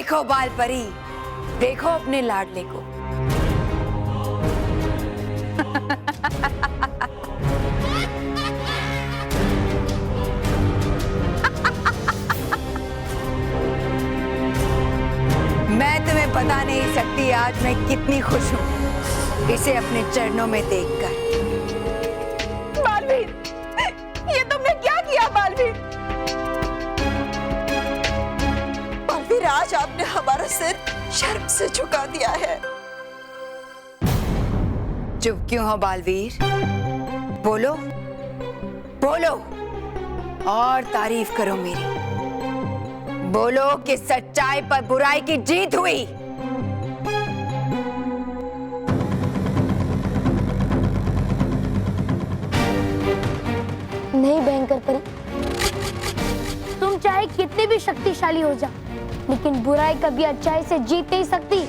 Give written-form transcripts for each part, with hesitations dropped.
देखो बाल परी, देखो अपने लाडले को। मैं तुम्हें बता नहीं सकती आज मैं कितनी खुश हूँ इसे अपने चरणों में देखकर। बालवीर, ये तुमने क्या किया बालवीर? बालवीर, आज आपने हमारा सिर शर्म से झुका दिया है। चुप क्यों हो बालवीर? बोलो बोलो और तारीफ करो मेरी। बोलो कि सच्चाई पर बुराई की जीत हुई। नहीं भयंकर परी, तुम चाहे कितनी भी शक्तिशाली हो जाओ, लेकिन बुराई कभी अच्छाई से जीत नहीं सकती।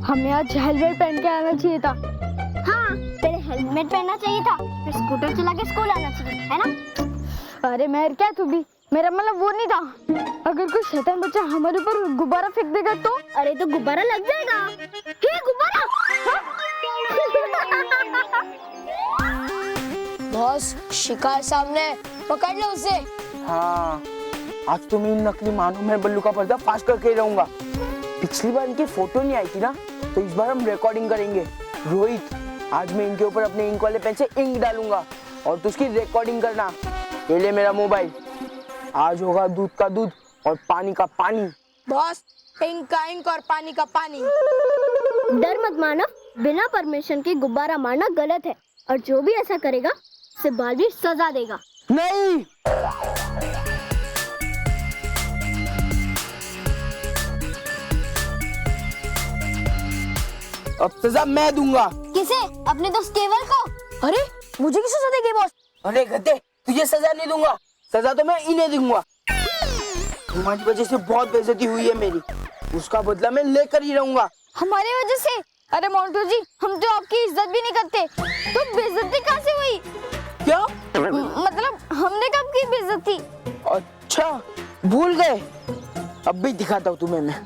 हमें आज हेलमेट पहन के आना चाहिए था। हाँ, तेरे हेलमेट पहनना चाहिए था, फिर स्कूटर चला के स्कूल आना चाहिए, है ना? अरे मेहर, क्या तू भी? मेरा मतलब वो नहीं था। अगर कोई शैतान बच्चा हमारे ऊपर गुब्बारा फेंक देगा तो? अरे तो गुब्बारा लग जाएगा। ये गुब्बारा? बॉस, शिकार सामने, पकड़ लो उसे। हाँ, आज तो मैं इन नकली मानो में बल्लू का पर्दा फाश करके रहूंगा। पिछली बार इनकी फोटो नहीं आई थी ना, तो इस बार हम रिकॉर्डिंग करेंगे। रोहित, आज मैं इनके ऊपर अपने इंक वाले पेन से इंक डालूंगा और तो उसकी रिकॉर्डिंग करना। ये ले मेरा मोबाइल। आज होगा दूध का दूध और पानी का पानी। बॉस, इंक का इंक और पानी का पानी। डर मत मानो, बिना परमिशन के गुब्बारा मारना गलत है, और जो भी ऐसा करेगा उसे बालवीर सजा देगा। नहीं, अब सजा मैं दूंगा। किसे? अपने दोस्त केवल को? अरे मुझे किस सजा देंगे बॉस? अरे गधे, तुझे सजा नहीं दूंगा, सजा तो मैं इन्हें दूंगा। तुम्हारी वजह से बहुत बेइज्जती हुई है मेरी, उसका बदला मैं लेकर ही रहूंगा। हमारी वजह से? अरे मोंटू जी, हम तो आपकी इज्जत भी नहीं करते, तो बेइज्जती कहाँ से हुई? क्या? मतलब हमने कब की बेइज्जती? अच्छा, भूल गए? अब भी दिखाता हूँ तुम्हें मैं।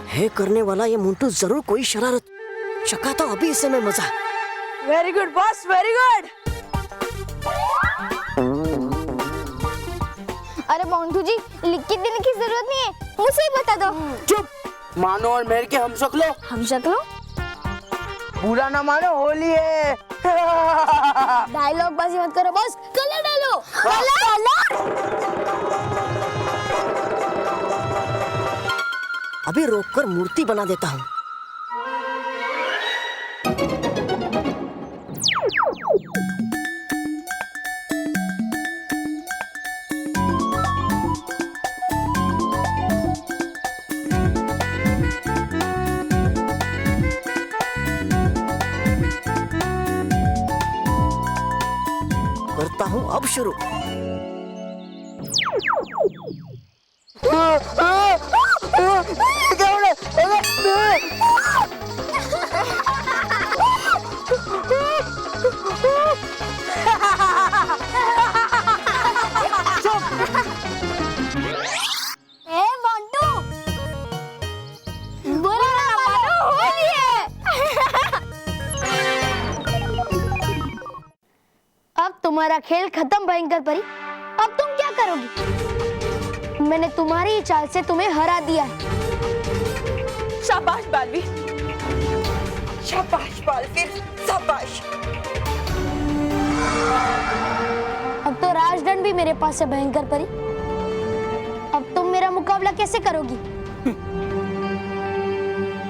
है करने वाला ये मोंटू जरूर कोई शरारत। चकाता हूं अभी इसे मैं मजा। Very good boss, very good. अरे मोंटू जी, लिख के देने की जरूरत नहीं है, मुझे ही बता दो। चुप, मानो और मेहर के हम शक्लो। हम शक्लो? बुरा ना मानो, होली है। डायलॉग बाजी मत करो बॉस, कलर डालो। अभी रोककर मूर्ति बना देता हूँ। करता हूँ अब शुरू। तुम्हारा खेल खत्म भयंकर परी। अब तुम क्या करोगी? मैंने तुम्हारी ही चाल से तुम्हें हरा दिया है। शाबाश बालवीर, शाबाश बालवीर, शाबाश। अब तो राजदंड भी मेरे पास है भयंकर परी। अब तुम मेरा मुकाबला कैसे करोगी?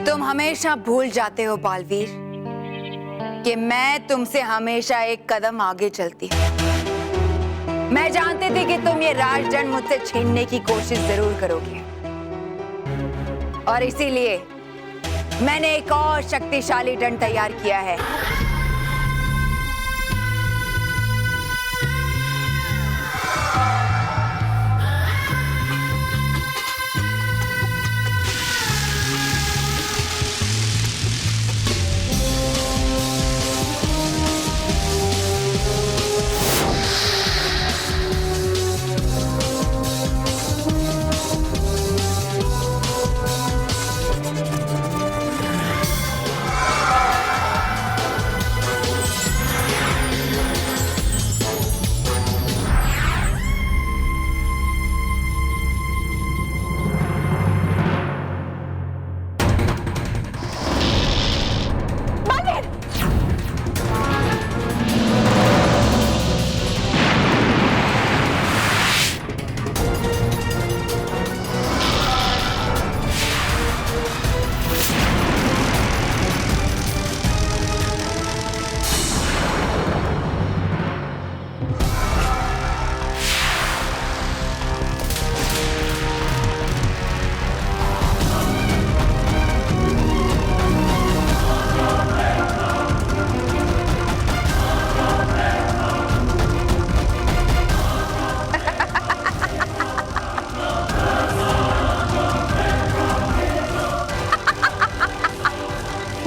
तुम हमेशा भूल जाते हो बालवीर कि मैं तुमसे हमेशा एक कदम आगे चलती हूँ। मैं जानती थी कि तुम ये राजदंड मुझसे छीनने की कोशिश जरूर करोगे, और इसीलिए मैंने एक और शक्तिशाली दंड तैयार किया है।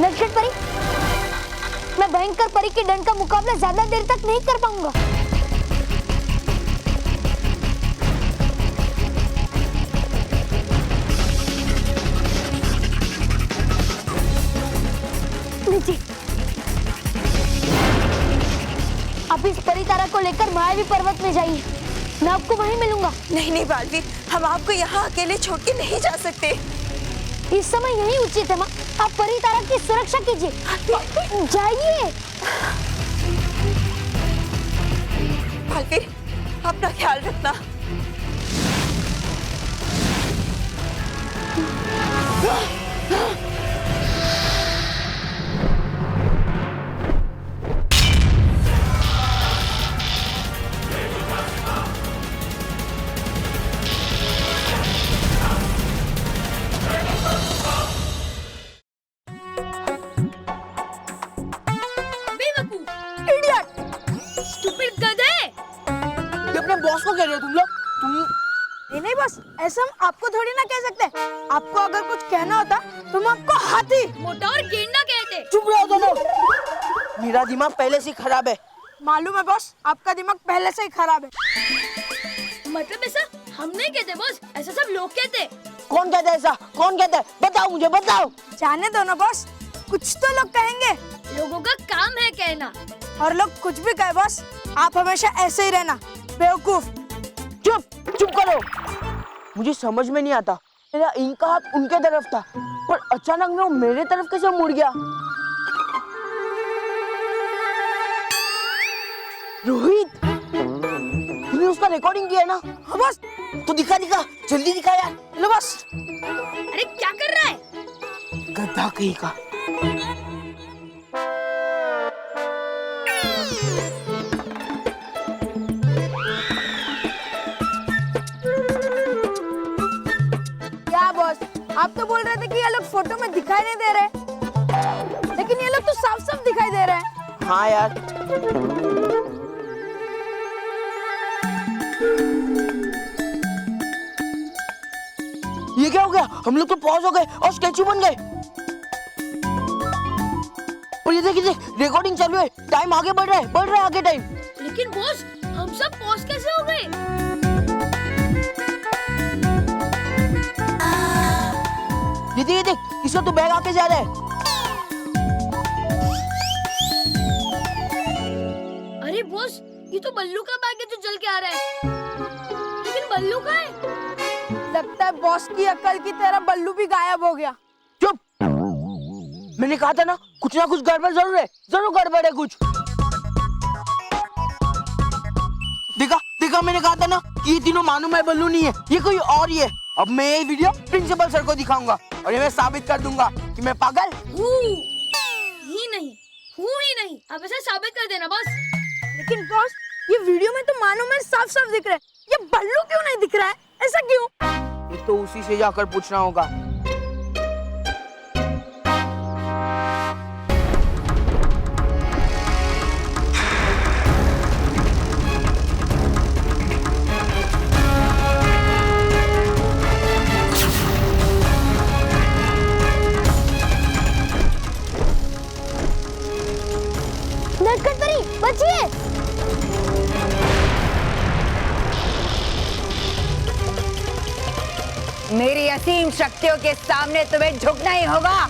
नक्षत्र परी, मैं भयंकर परी के दंड का मुकाबला ज्यादा देर तक नहीं कर पाऊंगा। लीजिए, आप इस परी तारा को लेकर मायावी पर्वत में जाइए, मैं आपको वहीं मिलूंगा। नहीं नहीं बालवीर, हम आपको यहाँ अकेले छोड़ के नहीं जा सकते। इस समय यही उचित है माँ, आप परी तारा की सुरक्षा कीजिए। जाइए। बालवीर, अपना ख्याल रखना। बॉस को कह रहे हो तुम लोग? नहीं बस, ऐसा हम आपको थोड़ी ना कह सकते। आपको अगर कुछ कहना होता तो हम आपको हाथी, मोटा और गेंडा कहते। चुप रहो दोनों। मेरा दिमाग पहले से खराब है। मालूम है बॉस, आपका दिमाग पहले से ही खराब है। मतलब ऐसा हम नहीं कहते बॉस, ऐसा सब लोग कहते। कौन कहता है ऐसा? कौन कहता है? बताओ मुझे, बताओ। जाने दो ना बॉस, कुछ तो लोग कहेंगे। लोगों का काम है कहना। और लोग कुछ भी कहे बॉस, आप हमेशा ऐसे ही रहना, बेवकूफ। चुप करो। मुझे समझ में नहीं आता, मेरा इनका हाथ उनके तरफ था, पर अचानक में वो मेरे तरफ कैसे मुड़ गया? रोहित, तूने उसका रिकॉर्डिंग किया ना? हाँ बॉस। तो दिखा जल्दी दिखा यार। लो बॉस। अरे क्या कर रहा है? गधा कहीं का। क्या बॉस, आप तो बोल रहे थे कि ये लोग फोटो में दिखाई नहीं दे रहे, लेकिन ये लोग तो साफ साफ दिखाई दे रहे हैं। हाँ यार। ये क्या हो गया? हम लोग तो पॉज हो गए और स्टैचू बन गए। और ये देख रिकॉर्डिंग चालू है, टाइम आगे बढ़ रहा है आगे टाइम। लेकिन बॉस, हम सब पॉज कैसे हो गए? ये देख, इसका तो बैग आके जा रहा है। अरे बॉस, ये तो बल्लू का बैग है जो जल के आ रहा है। लेकिन बल्लू कहाँ है? लगता है बॉस की अकल की तरह बल्लू भी गायब हो गया। चुप! मैंने कहा था ना कुछ गड़बड़ जरूर है, जरूर गड़बड़ है कुछ। देखा मैंने कहा था ना कि ये तीनों मानो मैं बल्लू नहीं है, ये कोई और ही है। अब मैं ये वीडियो प्रिंसिपल सर को दिखाऊंगा और ये मैं साबित कर दूंगा कि मैं पागल ही नहीं। अब ऐसा साबित कर देना बॉस। लेकिन बॉस, ये वीडियो में तो मानो मैं साफ साफ दिख रहा है, ये बल्लू क्यों नहीं दिख रहा है? ऐसा क्यों? ये तो उसी से जाकर पूछना होगा। नटखट परी बचिए। मेरी असीम शक्तियों के सामने तुम्हें झुकना ही होगा।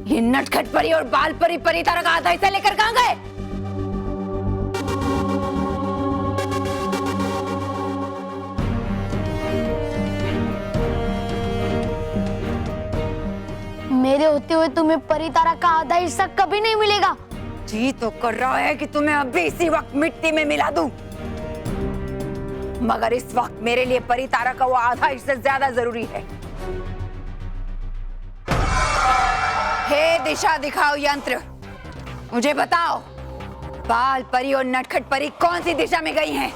ये नटखट परी और बाल परी परी तारा का आधा हिस्सा लेकर कहां गए? मेरे होते हुए तुम्हें परी तारा का आधा हिस्सा कभी नहीं मिलेगा। जी तो कर रहा है कि तुम्हें अभी इसी वक्त मिट्टी में मिला दूं, मगर इस वक्त मेरे लिए परी तारा का वो आधा हिस्सा ज्यादा जरूरी है। हे दिशा दिखाओ यंत्र, मुझे बताओ बाल परी और नटखट परी कौन सी दिशा में गई हैं?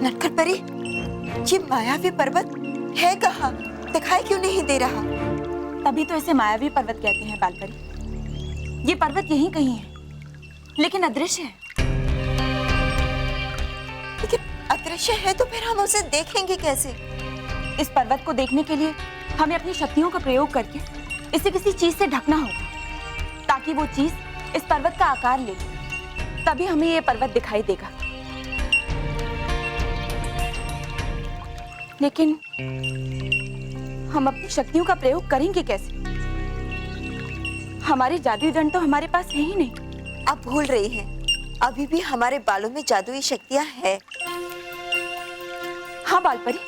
नटखट परी, ये मायावी पर्वत है कहाँ? दिखाई क्यों नहीं दे रहा? तभी तो इसे मायावी पर्वत कहते हैं बालपरी। ये पर्वत यहीं कहीं है, लेकिन अदृश्य है। लेकिन अदृश्य है तो फिर हम उसे देखेंगे कैसे? इस पर्वत को देखने के लिए हमें अपनी शक्तियों का प्रयोग करके इसे किसी चीज से ढकना होगा, ताकि वो चीज इस पर्वत का आकार ले ले। तभी हमें ये पर्वत दिखाई देगा। लेकिन हम अपनी शक्तियों का प्रयोग करेंगे कैसे? हमारे जादुई दंड तो हमारे पास है ही नहीं। आप भूल रही हैं, अभी भी हमारे बालों में जादुई शक्तियां हैं। हाँ बालपरी,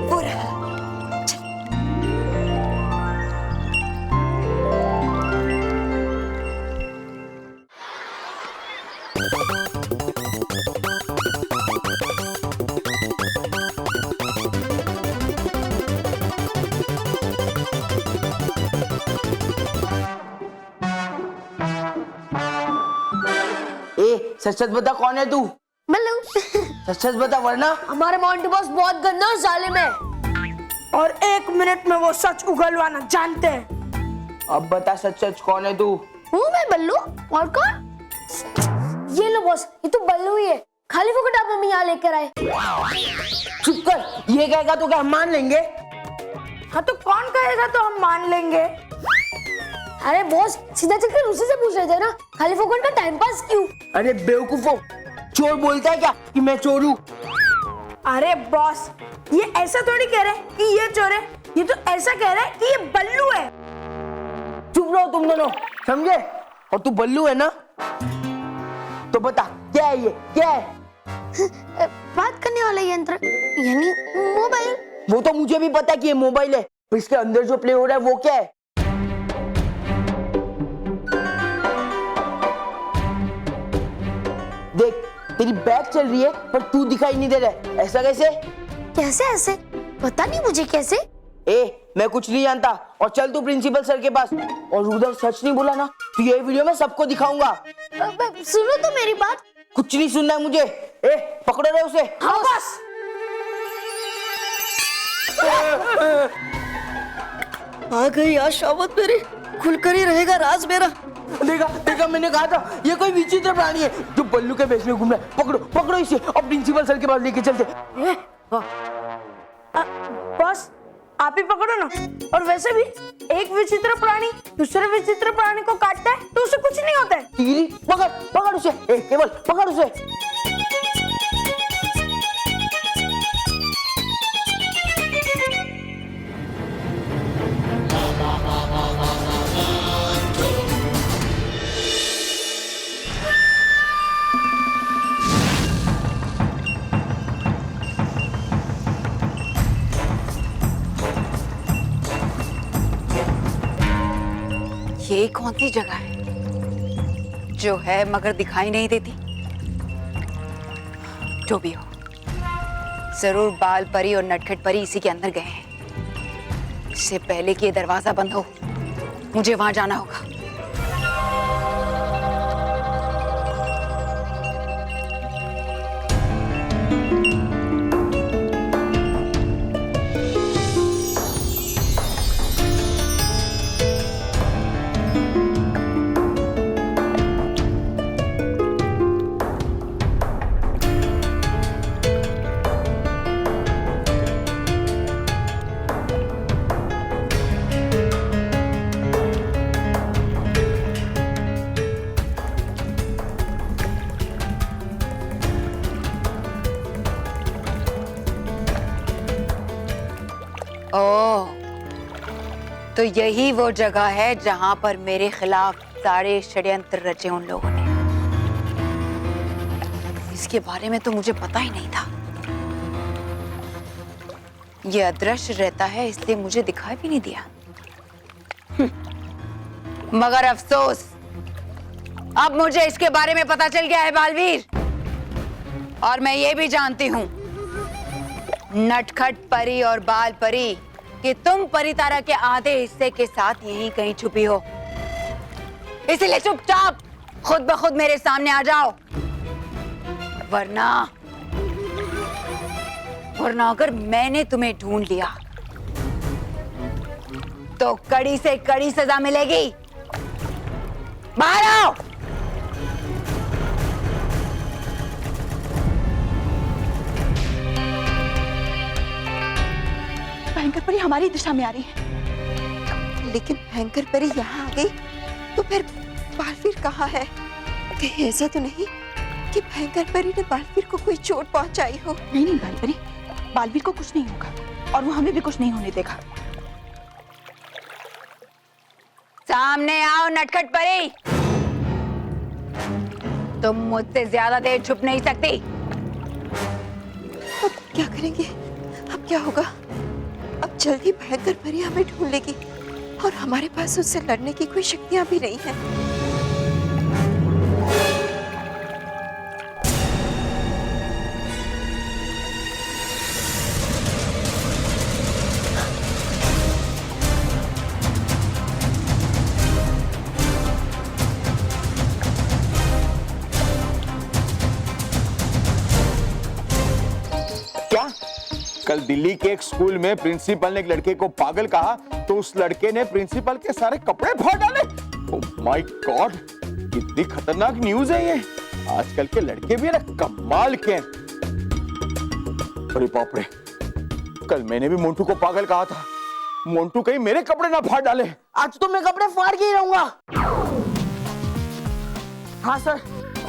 वो रहा। ए सच सच बता, कौन है तू? बल्लू सच सच बता, वरना हमारे मोंटू बॉस बहुत गंदा और जालिम है, और 1 मिनट में वो सच उगलवाना जानते हैं। अब बता सच सच कौन है तू? हूँ मैं बल्लू, और कौन? ये लो बॉस, ये तो बल्लू ही है, खाली फोकट आप हमें यहाँ लेकर आए। चुप कर, ये कहेगा तो क्या हम मान लेंगे? हाँ तो कौन कहेगा तो हम मान लेंगे। अरे बॉस, सीधा चलकर उसी से पूछ रहे थे ना, खाली फोकट का टाइम पास क्यों? अरे बेवकूफो, चोर बोलता है क्या कि मैं चोर हूँ? अरे बॉस, ये ऐसा थोड़ी कह रहे हैं कि ये चोर है, ये तो ऐसा कह रहे हैं कि ये बल्लू है। चुप रहो तुम दोनों, समझे? और तू बल्लू है ना? तो बता क्या है ये, क्या है? बात करने वाला यंत्र, यानी मोबाइल। वो तो मुझे भी पता है कि ये मोबाइल है, पर इसके अंदर जो प्ले हो रहा है वो क्या है? देख, तेरी बैक चल रही है पर तू दिखाई नहीं दे रहा है, ऐसा कैसे? कैसे ऐसे? पता नहीं मुझे कैसे। मैं कुछ नहीं जानता और चल तू प्रिंसिपल सर के पास। और उधर सच नहीं बोला ना तो ये वीडियो मैं सबको दिखाऊंगा। सुनो तो मेरी बात। कुछ नहीं सुनना है मुझे। पकड़ो रे उसे। हाँ बस। आ गई आज शावत मेरी, खुलकर ही रहेगा राज मेरा। देखा देखा, मैंने कहा था ये कोई विचित्र प्राणी है जो बल्लू के भेष में घूम रहा है। पकड़ो पकड़ो इसे और प्रिंसिपल सर के पास लेके चलते। बस आप ही पकड़ो ना। और वैसे भी एक विचित्र प्राणी दूसरे विचित्र प्राणी को काटता है तो उसे कुछ नहीं होता है। टीरी पकड़ पकड़ उसे। केवल पकड़ उसे। ये कौन सी जगह है जो है मगर दिखाई नहीं देती? जो भी हो, जरूर बाल परी और नटखट परी इसी के अंदर गए हैं। इससे पहले कि ये दरवाजा बंद हो मुझे वहां जाना होगा। ओह, तो यही वो जगह है जहां पर मेरे खिलाफ सारे षड्यंत्र रचे उन लोगों ने। इसके बारे में तो मुझे पता ही नहीं था। ये अदृश्य रहता है इसलिए मुझे दिखाई भी नहीं दिया। मगर अफसोस, अब मुझे इसके बारे में पता चल गया है बालवीर। और मैं ये भी जानती हूं नटखट परी और बाल परी कि तुम परितारा के आधे हिस्से के साथ यहीं कहीं छुपी हो। इसीलिए चुपचाप खुद ब खुद मेरे सामने आ जाओ, वरना अगर मैंने तुम्हें ढूंढ लिया तो कड़ी से कड़ी सजा मिलेगी। बाहर आओ। भयंकर परी हमारी दिशा में आ रही है। लेकिन भयंकर परी यहाँ आ गई तो फिर बालवीर कहाँ है? कहीं ऐसा तो नहीं कि भयंकर परी ने बालवीर को कोई चोट पहुंचाई हो? नहीं नहीं बालपरी, बालवीर को कुछ नहीं होगा और वो हमें भी कुछ नहीं होने देगा। सामने आओ नटखट परी। तुम मुझसे ज्यादा देर छुप नहीं सकती। अब क्या करेंगे? अब क्या होगा? अब जल्दी भयंकर परी हमें ढूंढ लेगी और हमारे पास उससे लड़ने की कोई शक्तियां भी नहीं है। कल दिल्ली के एक स्कूल में प्रिंसिपल ने एक लड़के को पागल कहा तो उस लड़के ने प्रिंसिपल के सारे कपड़े फाड़ डाले। ओह माय गॉड, कितनी खतरनाक न्यूज़ है ये। आजकल के लड़के भी ना कमाल के। अरे बाप रे, कल मैंने भी मोंटू को पागल कहा था। मोंटू कहीं मेरे कपड़े ना फाड़ डाले। आज तो मैं कपड़े फाड़ के ही रहूंगा। हाँ सर,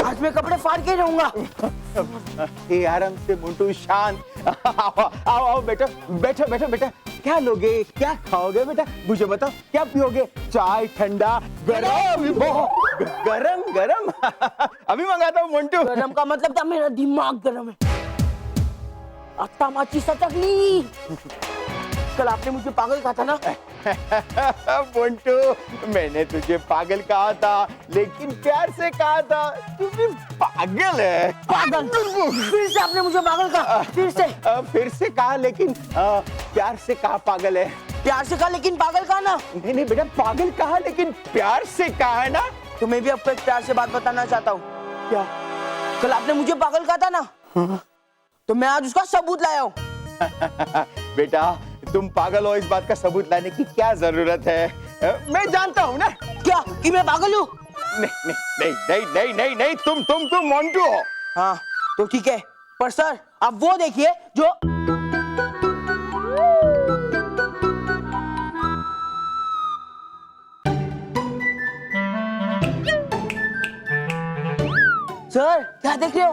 आज मैं कपड़े फाड़ के ही रहूंगा। आराम से मोंटू, शांत। आओ आओ बेटा, बैठो बैठो बेटा। क्या लोगे, क्या खाओगे बेटा, मुझे बताओ। क्या पियोगे? चाय, ठंडा, गरम? गरम गरम अभी मंगाता हूँ मोंटू। गरम का मतलब था मेरा दिमाग गरम है। अत्ता माची सटकली। कल आपने मुझे पागल कहा था ना। मोंटू, मैंने तुझे पागल कहा था लेकिन प्यार से कहा था। तू भी पागल है। पागल? फिर से आपने मुझे पागल कहा। फिर से कहा लेकिन प्यार से कहा पागल है। प्यार से कहा लेकिन पागल कहा ना। नहीं नहीं बेटा, पागल कहा लेकिन प्यार से कहा है ना। तो मैं भी आपको एक प्यार से बात बताना चाहता हूँ। क्या? कल आपने मुझे पागल कहा था ना, तो मैं आज उसका सबूत लाया हूँ। बेटा तुम पागल हो, इस बात का सबूत लाने की क्या जरूरत है? मैं जानता हूँ ना। क्या कि मैं पागल हूँ? नहीं नहीं नहीं नहीं नहीं नहीं, तुम मोंटू हो। हाँ तो ठीक है, पर सर आप वो देखिए जो सर क्या देख रहे हो?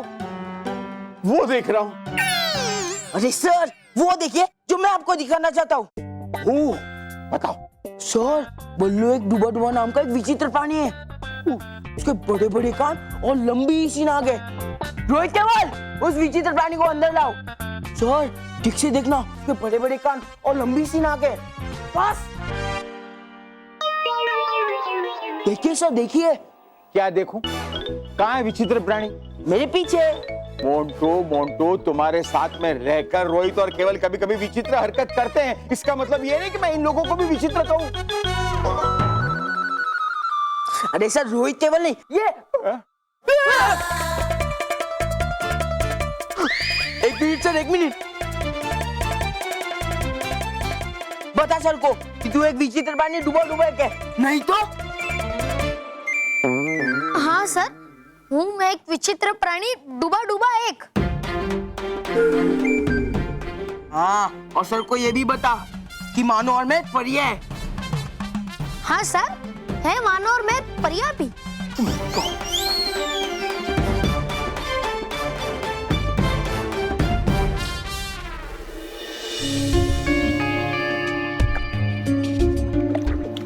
वो देख रहा हूँ। अरे सर वो देखिए जो मैं आपको दिखाना चाहता हूँ। ओह, बताओ। सर बल्लू एक डूबा डूबा नाम का एक विचित्र प्राणी है। उसके बड़े बड़े कान और लंबी सी नाक है। रोहित केवल उस विचित्र प्राणी को अंदर लाओ। सर ठीक से देखना, उसके बड़े बड़े कान और लंबी सी नाक है। बस देखिए सर, देखिए। क्या देखूं? कहाँ है विचित्र प्राणी? मेरे पीछे। मोंटू मोंटू, तुम्हारे साथ में रहकर रोहित और केवल कभी कभी विचित्र हरकत करते हैं, इसका मतलब ये नहीं कि मैं इन लोगों को भी विचित्र कहूं। अरे सर रोहित केवल नहीं, ये एक मिनट सर, एक मिनट। बता सर को कि तू एक विचित्र प्राणी डूबा डूबा है, नहीं तो? हाँ सर, हूँ मैं एक विचित्र प्राणी डूबा डूबा एक। हाँ, और सर को ये भी बता कि मानो और मैं परिया है। हाँ सर, है मानो और मैं परिया भी।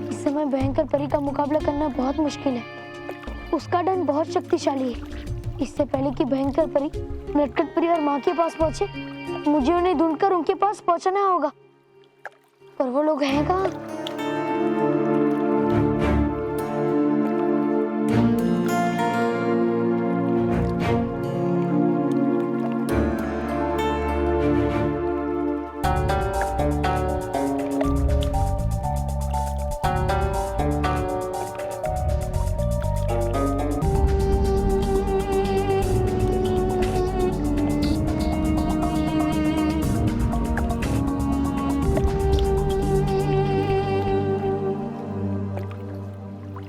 इस समय भयंकर परी का मुकाबला करना बहुत मुश्किल है। उसका डंड बहुत शक्तिशाली है। इससे पहले कि भयंकर परी नटखट परी और माँ के पास पहुंचे, मुझे उन्हें ढूंढकर उनके पास पहुंचना होगा। पर वो लोग हैं कहाँ?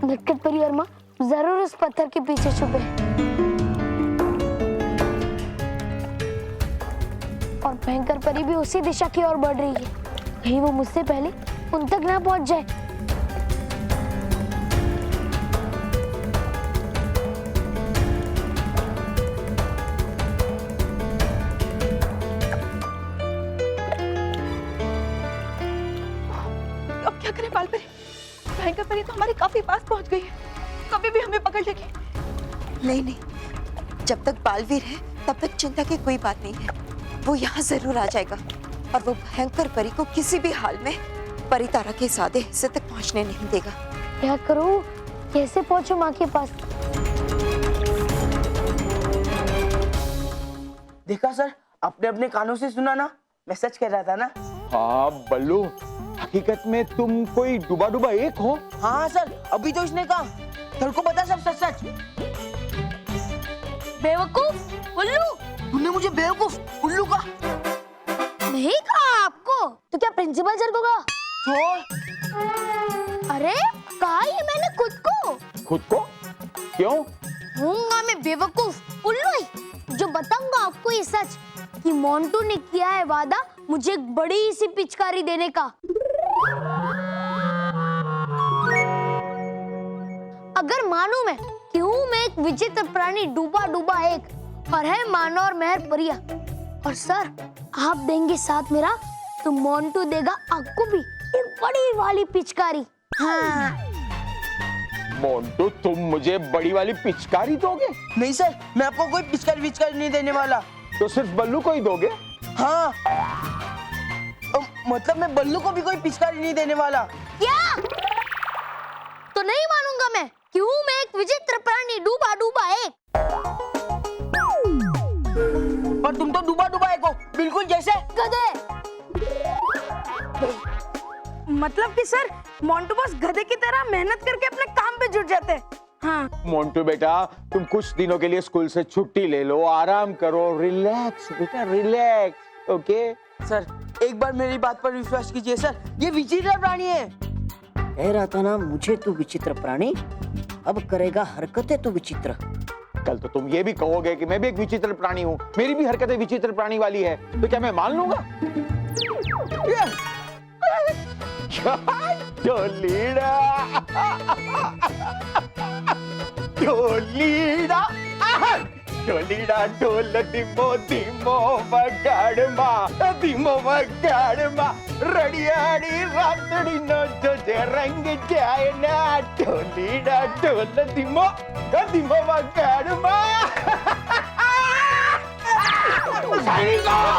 नटखट परी और माँ जरूर उस पत्थर के पीछे छुपे हैं। और भयंकर परी भी उसी दिशा की ओर बढ़ रही है। कहीं वो मुझसे पहले उन तक ना पहुंच जाए। अब क्या करें बालपरी? भयंकर परी तो हमारे काफी पास पहुंच गई है, कभी भी हमें पकड़ लेगी। नहीं नहीं, जब तक बालवीर है तब तक चिंता की कोई बात नहीं है। वो यहाँ जरूर आ जाएगा और वो भयंकर परी को किसी भी हाल में परी तारा के सादे हिस्से तक पहुँचने नहीं देगा। क्या करूं? कैसे पहुंचूं माँ के पास? देखा सर, आपने अपने कानों से सुना ना, मैं सच कह रहा था ना। हाँ बल्लू, हकीकत में तुम कोई डूबा डूबा एक हो। हाँ सर, अभी तो इसने कहा। सर को पता सब सच सच। बेवकूफ उल्लू! तूने मुझे बेवकूफ उल्लू कहा? नहीं कहा आपको, तो क्या प्रिंसिपल सर को कहा? अरे कहा ये मैंने खुद को। खुद को? क्यों? हूँगा मैं बेवकूफ उल्लू ही, जो बताऊंगा आपको ये सच कि मोंटू ने किया है वादा मुझे एक बड़ी सी पिचकारी देने का। अगर मानूं मैं कि हूँ मैं एक विचित्र प्राणी डूबा डूबा एक और है मानो और मेहर परिया, और सर आप देंगे साथ मेरा, तो मोंटू देगा आपको भी एक बड़ी वाली पिचकारी। हाँ मोंटू, तुम मुझे बड़ी वाली पिचकारी दोगे? नहीं सर, मैं आपको कोई पिचकारी विचकारी नहीं देने वाला। तो सिर्फ बल्लू को ही दोगे? हाँ, मतलब मैं बल्लू को भी कोई पिचकारी नहीं देने वाला। क्या? तो नहीं मानूंगा मैं कि हूँ मैं एक विचित्र प्राणी डूबा डूबा एक। पर तुम तो डूबा डूबा एक हो, बिल्कुल जैसे गधे। मतलब कि सर मोंटू बॉस गधे की तरह मेहनत करके अपने काम पे जुट जाते हैं। हाँ मोंटू बेटा, तुम कुछ दिनों के लिए स्कूल से छुट्टी ले लो, आराम करो, रिलैक्स बेटा, रिलैक्स। ओके सर एक बार मेरी बात पर विश्वास कीजिए सर, ये विचित्र प्राणी है। कह रहा था ना मुझे तू विचित्र प्राणी, अब करेगा हरकतें तू विचित्र। कल तो तुम ये भी कहोगे कि मैं भी एक विचित्र प्राणी हूँ, मेरी भी हरकतें विचित्र प्राणी वाली है, तो क्या मैं मान लूंगा? ढोलीड़ा ढोलीड़ा ढोलीड़ा ढोल दिमो दिमो बगाड़मा रड़ियाड़ी रातड़ी नो जो जे रंग जाए ना ढोलीड़ा ढोल दिमो दिमो बगाड़मा। सैनिकों,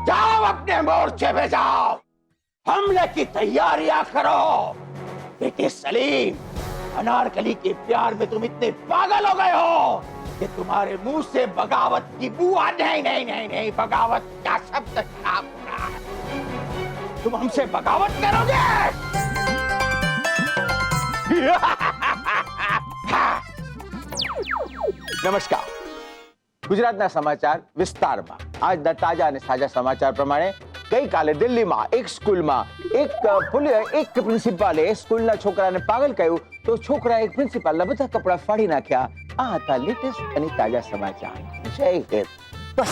जाओ अपने मोर्चे पे जाओ, हमले की तैयारियां करो। बेटे सलीम, अनारकली के प्यार में तुम इतने पागल हो गए हो कि तुम्हारे मुंह से बगावत की बुआ नहीं बगावत का शब्द साफ हो रहा है। तुम हमसे बगावत करोगे? नमस्कार, ગુજરાતના સમાચાર વિસ્તારમાં આજના તાજા અને સાજા સમાચાર પ્રમાણે ગઈકાલે દિલ્હીમાં એક સ્કૂલમાં એક પ્રિન્સિપાલે સ્કૂલના છોકરાને પાગલ કહ્યું તો છોકરાએ એક પ્રિન્સિપાલના બધા કપડા ફાડી નાખ્યા। આ હતા લેટેસ્ટ અને તાજા સમાચાર। જય હિન્દ। बस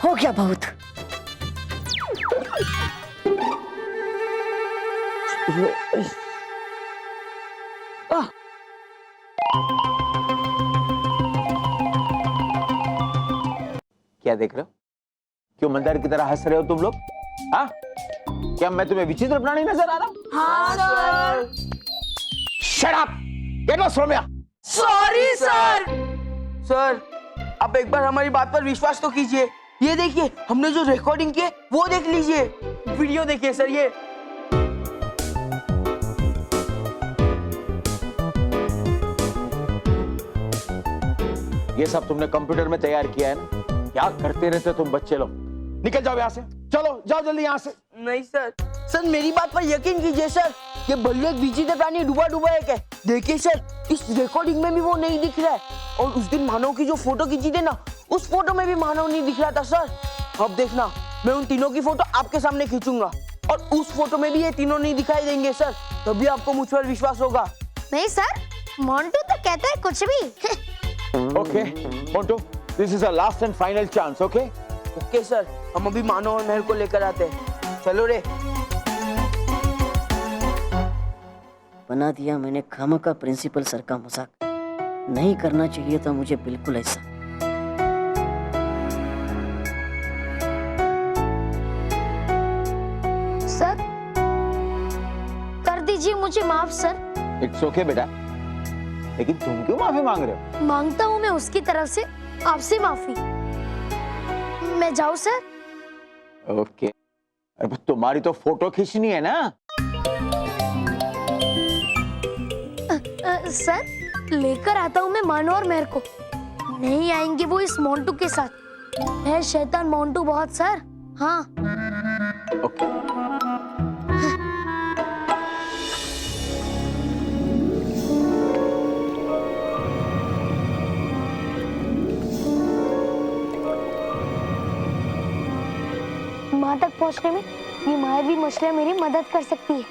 हो गया बहुत। क्या देख रहे हो? क्यों मंदार की तरह हंस रहे हो तुम लोग? हाँ? क्या मैं तुम्हें विचित्र प्राणी नजर आ रहा हूँ? हाँ sir. Shut up! Get lost from here! Sorry sir. Sir आप एक बार हमारी बात पर विश्वास तो कीजिए, ये देखिए हमने जो रिकॉर्डिंग की है वो देख लीजिए, वीडियो देखिए सर। ये सब तुमने कंप्यूटर में तैयार किया है ना? क्या करते रहते हो तुम बच्चे लोग? निकल जाओ यहाँ से, चलो जाओ जल्दी यहाँ से। नहीं सर, सर मेरी बात पर यकीन कीजिए सर, ये भले एक विचित्र प्राणी डूबा डूबा एक है। देखिए सर, इस रिकॉर्डिंग में भी वो नहीं दिख रहा है, और उस दिन मानव की जो फोटो खींची थी ना, उस फोटो में भी मानव नहीं दिख रहा था सर। अब देखना, मैं उन तीनों की फोटो आपके सामने खींचूंगा और उस फोटो में भी ये तीनों नहीं दिखाई देंगे सर, तभी आपको मुझ पर विश्वास होगा। नहीं सर, मोंटू तो कहता है कुछ भी। Okay, Montu, this is a last and final chance, okay? Okay sir, हम अभी मानव और महल को लेकर आते हैं। चलो रे। बना दिया मैंने खामखा प्रिंसिपल सर का मजाक। नहीं करना चाहिए था मुझे बिल्कुल ऐसा। सर कर दीजिए मुझे माफ सर। It's okay बेटा, लेकिन तुम क्यों माफी मांग रहे हो? मांगता हूँ मैं उसकी तरफ से आपसे माफी। मैं जाऊँ सर? ओके, अब तुम्हारी तो फोटो खींचनी है ना? सर लेकर आता हूँ मैं मानो और मेहर को। नहीं आएंगे वो इस मोंटू के साथ। है शैतान मोंटू बहुत सर। हाँ ओके। माँ तक पहुँचने में ये मायावी मछलियाँ मेरी मदद कर सकती है।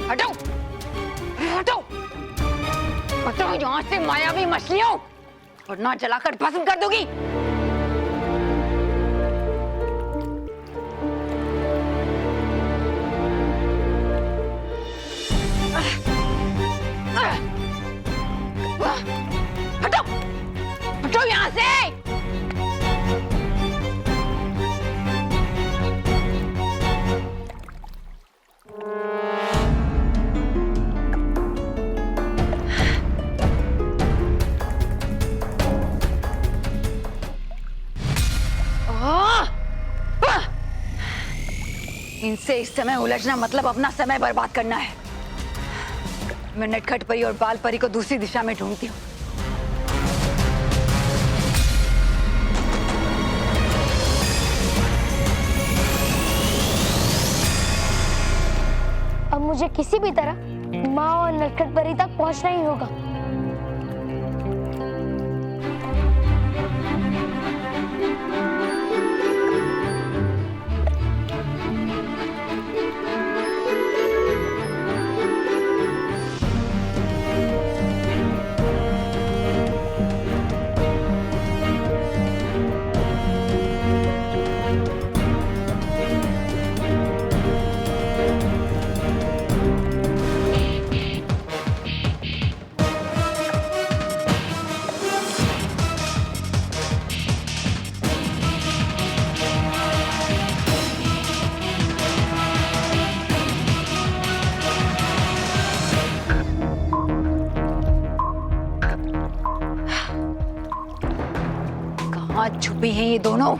हटो हटो हटो यहाँ से मायावी मछलियों, वरना जलाकर भस्म कर दूंगी। हटो हटो यहाँ से। इनसे इस समय उलझना मतलब अपना समय बर्बाद करना है। मैं नटखट परी और बाल परी को दूसरी दिशा में ढूंढती हूँ। अब मुझे किसी भी तरह माँ और नटखट परी तक पहुंचना ही होगा। कहाँ छुपी हैं ये दोनों?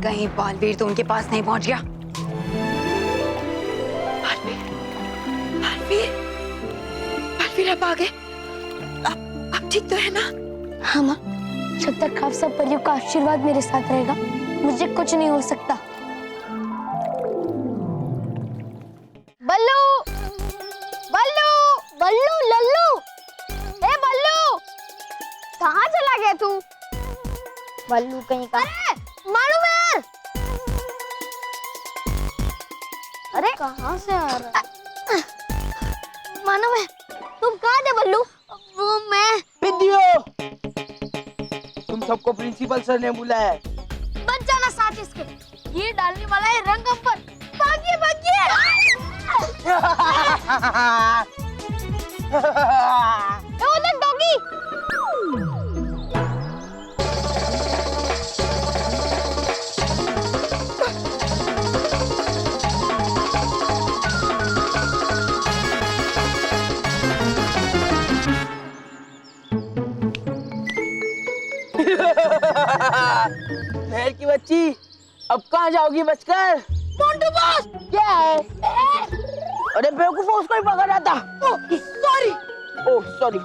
कहीं बालवीर तो उनके पास नहीं पहुंच गया। बालवीर, बालवीर, बालवीर आप आ गए? आप ठीक तो है ना? हाँ माँ, जब तक आप सब परियों का आशीर्वाद मेरे साथ रहेगा मुझे कुछ नहीं हो सकता। बल्लू, बल्लू, बल्लू, लल्लू, ए बल्लू, कहाँ चला गया तू? बल्लू कहीं का? अरे मालूम है? अरे कहाँ से आ रहा? मालूम है? तुम कहाँ थे बल्लू? वो मैं विद्यो, तुम सबको प्रिंसिपल सर ने बुलाया है। बच जाना साथ इसके, ये डालने वाला है रंगम पर। भागिए भागिए। ओ देख डॉगी। मेहर की बच्ची, अब कहाँ जाओगी बचकर? मोंटू बॉस। क्या है? अरे बेवकूफ, उसको ही पकड़ रहा था। Sorry. Oh sorry.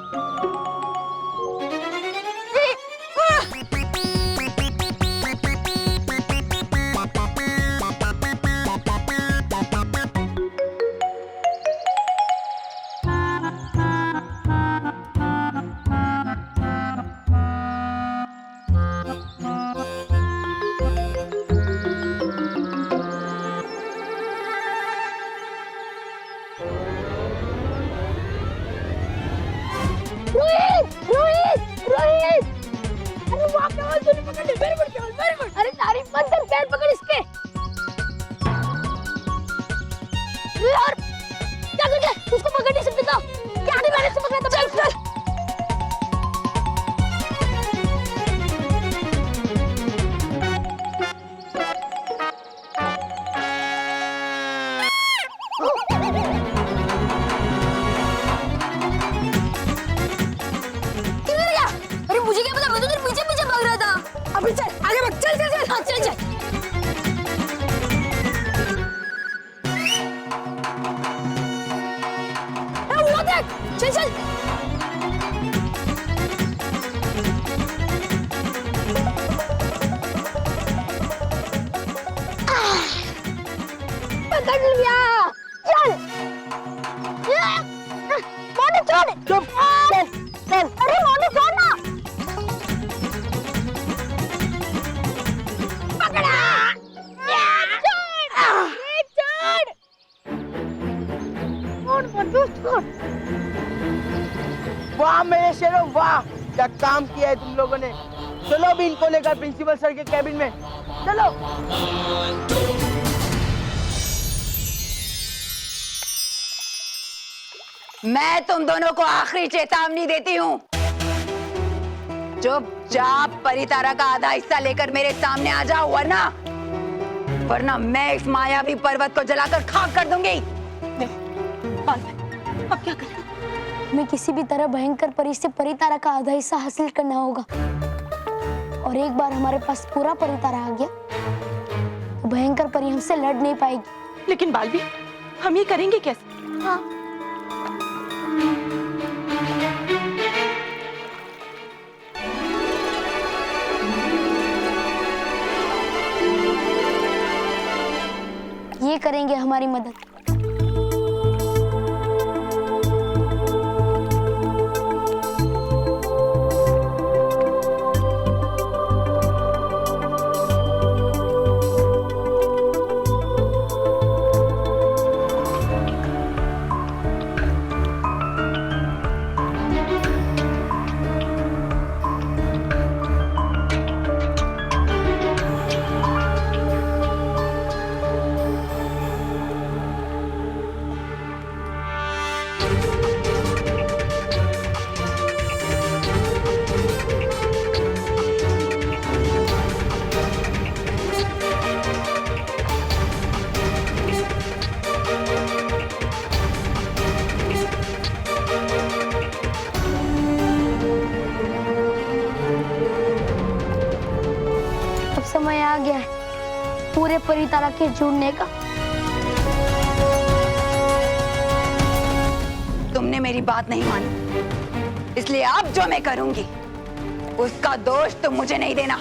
Rohit, Rohit, Rohit. अरे वाह, केवल तूने पकड़ ली। वेरी गुड केवल, वेरी गुड। अरे तारीफ मत कर, पैर पकड़ इसके। यार क्या कर गया? उसको पकड़ नहीं सकते था। क्या नहीं मैंने से पकड़ा था? चल चल। किधर गया? अरे मुझे क्या पता, मैं तो तेरे पीछे पीछे भाग रहा था। अभी चल आगे भाग, चल चल चल। हाँ चल चल। वो देख, चल चल। पकड़ लिया। चल। मोटू छोड़। चुप, चल चल। अरे मोटू छोड़ ना। पकड़ा। छोड़ मोटू छोड़। वाह मेरे शेरों, वाह क्या काम किया है तुम लोगों ने। चलो अभी इनको लेकर प्रिंसिपल सर के कैबिन में चलो। मैं तुम दोनों को आखिरी चेतावनी देती हूँ। चुपचाप परितारा का आधा हिस्सा लेकर मेरे सामने आ जाओ, वरना मैं इस मायावी पर्वत को जलाकर खाक कर दूंगी। अब क्या करें? हमें किसी भी तरह भयंकर परी से परितारा का आधा हिस्सा हासिल करना होगा। और एक बार हमारे पास पूरा परितारा आ गया तो भयंकर परी हमसे लड़ नहीं पाएगी। लेकिन बालवीर, हम ये करेंगे कैसे? हाँ, ये करेंगे हमारी मदद। समय आ गया है पूरे परितारा के जुड़ने का। तुमने मेरी बात नहीं मानी, इसलिए अब जो मैं करूंगी उसका दोष तुम मुझे नहीं देना।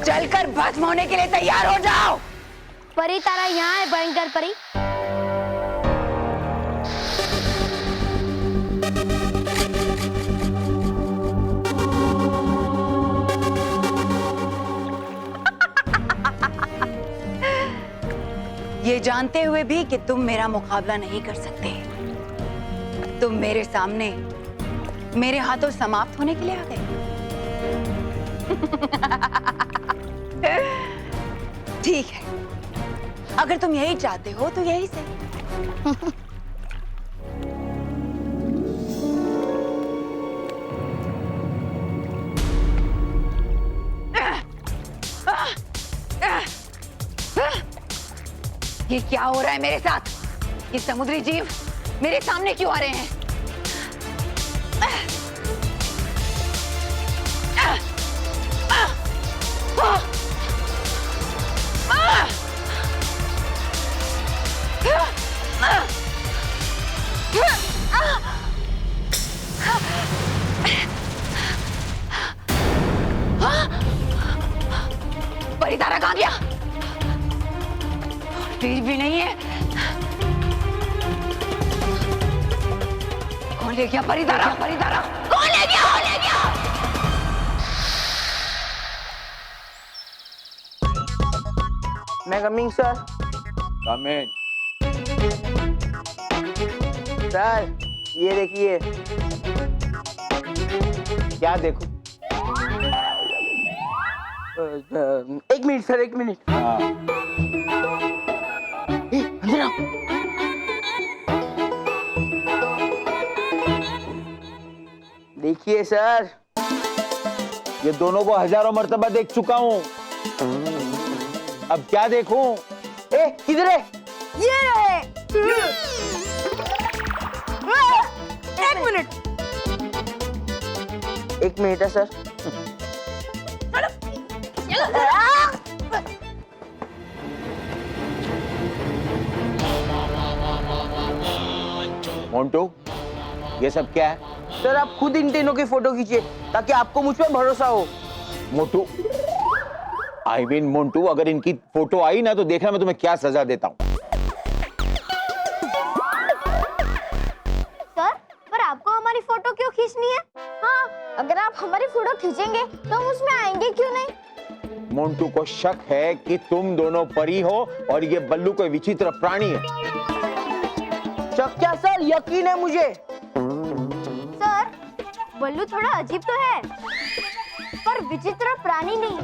चलकर भस्म होने के लिए तैयार हो जाओ। परितारा यहाँ है भयंकर परी। ये जानते हुए भी कि तुम मेरा मुकाबला नहीं कर सकते, तुम मेरे सामने मेरे हाथों समाप्त होने के लिए आ गए। ठीक है, अगर तुम यही चाहते हो तो यही सही। ये क्या हो रहा है मेरे साथ? ये समुद्री जीव मेरे सामने क्यों आ रहे हैं? परितारा कहाँ गया? फिर भी नहीं है। कौन ले गया परितारा? परितारा कौन ले गया? कौन ले गया? मैं कमिंग सर। कम इन। सर ये देखिए। क्या देखो? एक मिनट सर, एक मिनट। हाँ। अंजना, देखिए सर, ये दोनों को हजारों मर्तबा देख चुका हूँ। अब क्या देखूं? ए किधर है? ये रहे। एक मिनट। एक मिनट है सर। मोंटू, ये सब क्या है? सर आप खुद इन तीनों की फोटो खींचिए ताकि आपको मुझ पर भरोसा हो। मोटू, आई मीन मोंटू, अगर इनकी फोटो आई ना तो देखना मैं तुम्हें क्या सजा देता हूँ। सर, पर आपको हमारी फोटो क्यों खींचनी है? हाँ, अगर आप हमारी फोटो खींचेंगे तो हम उसमें आएंगे क्यों नहीं? मोंटू को शक है कि तुम दोनों परी हो और ये बल्लू कोई विचित्र प्राणी है। शक क्या सर, यकीन है मुझे। सर, बल्लू थोड़ा अजीब तो है, पर विचित्र प्राणी नहीं।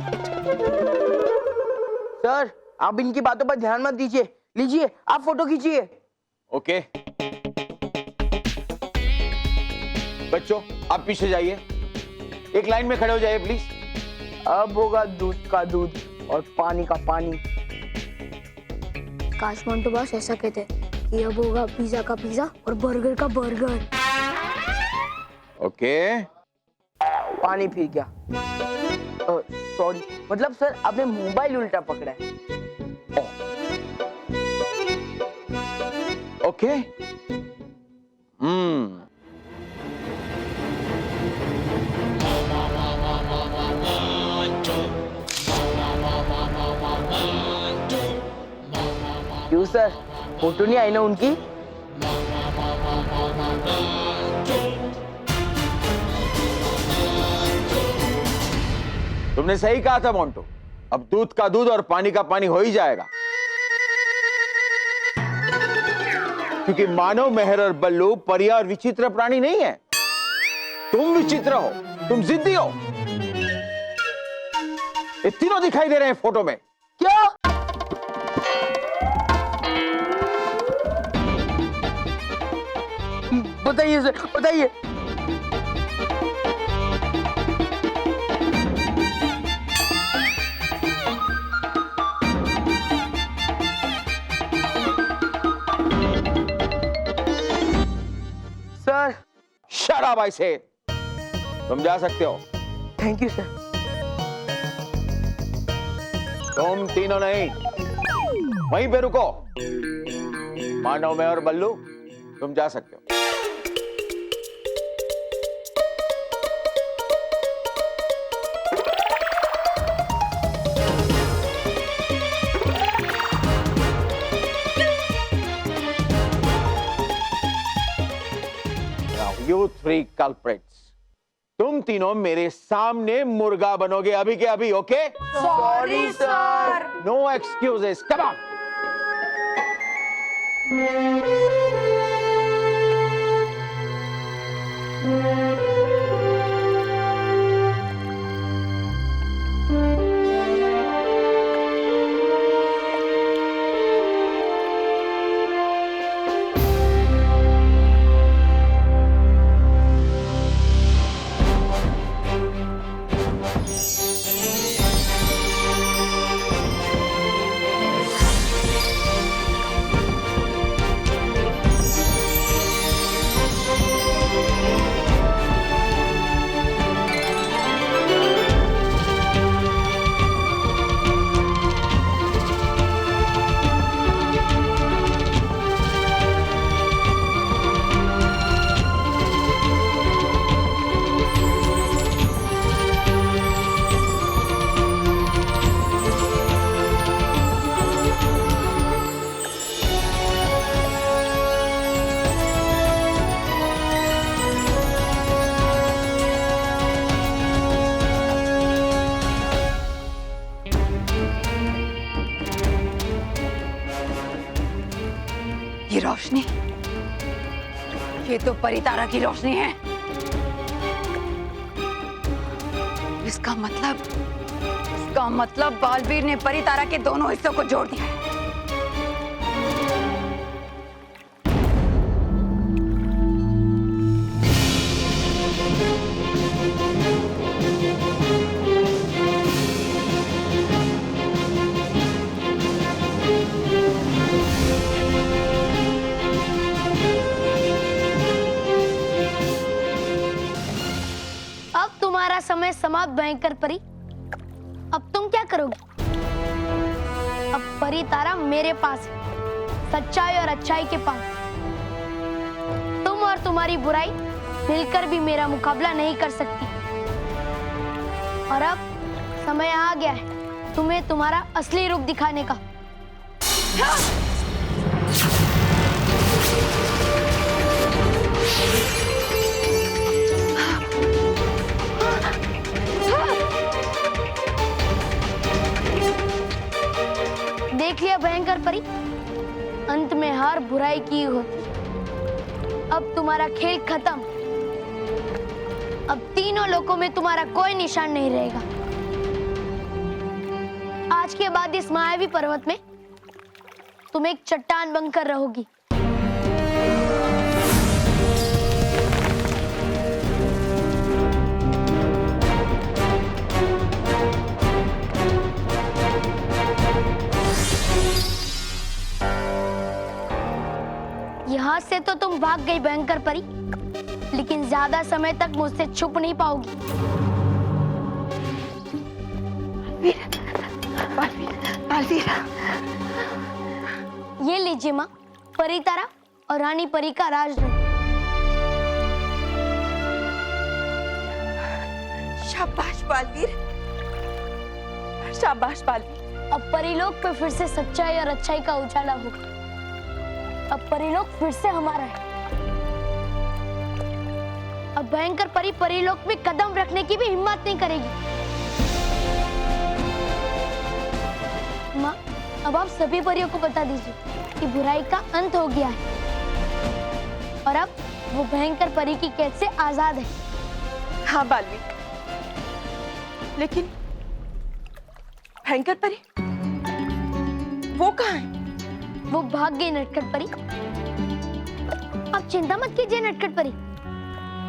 सर आप इनकी बातों पर ध्यान मत दीजिए। लीजिए आप फोटो खींचिए। ओके बच्चों, आप पीछे जाइए, एक लाइन में खड़े हो जाइए प्लीज। अब होगा दूध का दूध और पानी का पानी। काश मोंटू बॉस ऐसा कहते कि अब होगा पिज्जा का पिज्जा और बर्गर का बर्गर। ओके पानी पी गया। सॉरी, मतलब सर आपने मोबाइल उल्टा पकड़ा है। ओके। क्यों सर, फोटो नहीं आई ना उनकी? तुमने सही कहा था मोंटू, अब दूध का दूध और पानी का पानी हो ही जाएगा, क्योंकि मानव, मेहर और बल्लू परिया और विचित्र प्राणी नहीं है। तुम विचित्र हो, तुम जिद्दी हो। ये तीनों दिखाई दे रहे हैं फोटो में। क्या? बताइए सर, बताइए। सर। शराब ऐसे तुम जा सकते हो। Thank you sir. तुम तीनों नहीं, वहीं पे रुको। मानव, मैं और बल्लू तुम जा सकते हो। Now you three culprits, तुम तीनों मेरे सामने मुर्गा बनोगे अभी के अभी। Okay? Sorry sir. No excuses, come on. ये रोशनी, ये तो परितारा की रोशनी है। इसका मतलब बालवीर ने परितारा के दोनों हिस्सों को जोड़ दिया है। अब तुम्हारा समय समाप्त भयंकर परी। अब तुम क्या करोगे? अब परी तारा मेरे पास है, सच्चाई और अच्छाई के पास। तुम और तुम्हारी बुराई मिलकर भी मेरा मुकाबला नहीं कर सकती। और अब समय आ गया है तुम्हें तुम्हारा असली रूप दिखाने का। देख लिया भयंकर परी, अंत में हार बुराई की होती। अब तुम्हारा खेल खत्म। अब तीनों लोकों में तुम्हारा कोई निशान नहीं रहेगा। आज के बाद इस मायावी पर्वत में तुम एक चट्टान बनकर रहोगी। यहां से तो तुम भाग गई भयंकर परी, लेकिन ज्यादा समय तक मुझसे छुप नहीं पाओगी। बालवीर, ये लीजिए माँ, परी तारा और रानी परी का राजरंग। शाबाश बालवीर, शाबाश बालवीर। अब परीलोक पे फिर से सच्चाई और अच्छाई का उजाला होगा। अब परीलोक फिर से हमारा है। अब भयंकर परी परीलोक में कदम रखने की भी हिम्मत नहीं करेगी। माँ, अब आप सभी परियों को बता दीजिए कि बुराई का अंत हो गया है और अब वो भयंकर परी की कैद से आजाद है। हाँ बालवीर, लेकिन भयंकर परी वो कहाँ है? वो भाग गई नटखट परी। आप चिंता मत कीजिए नटखट परी,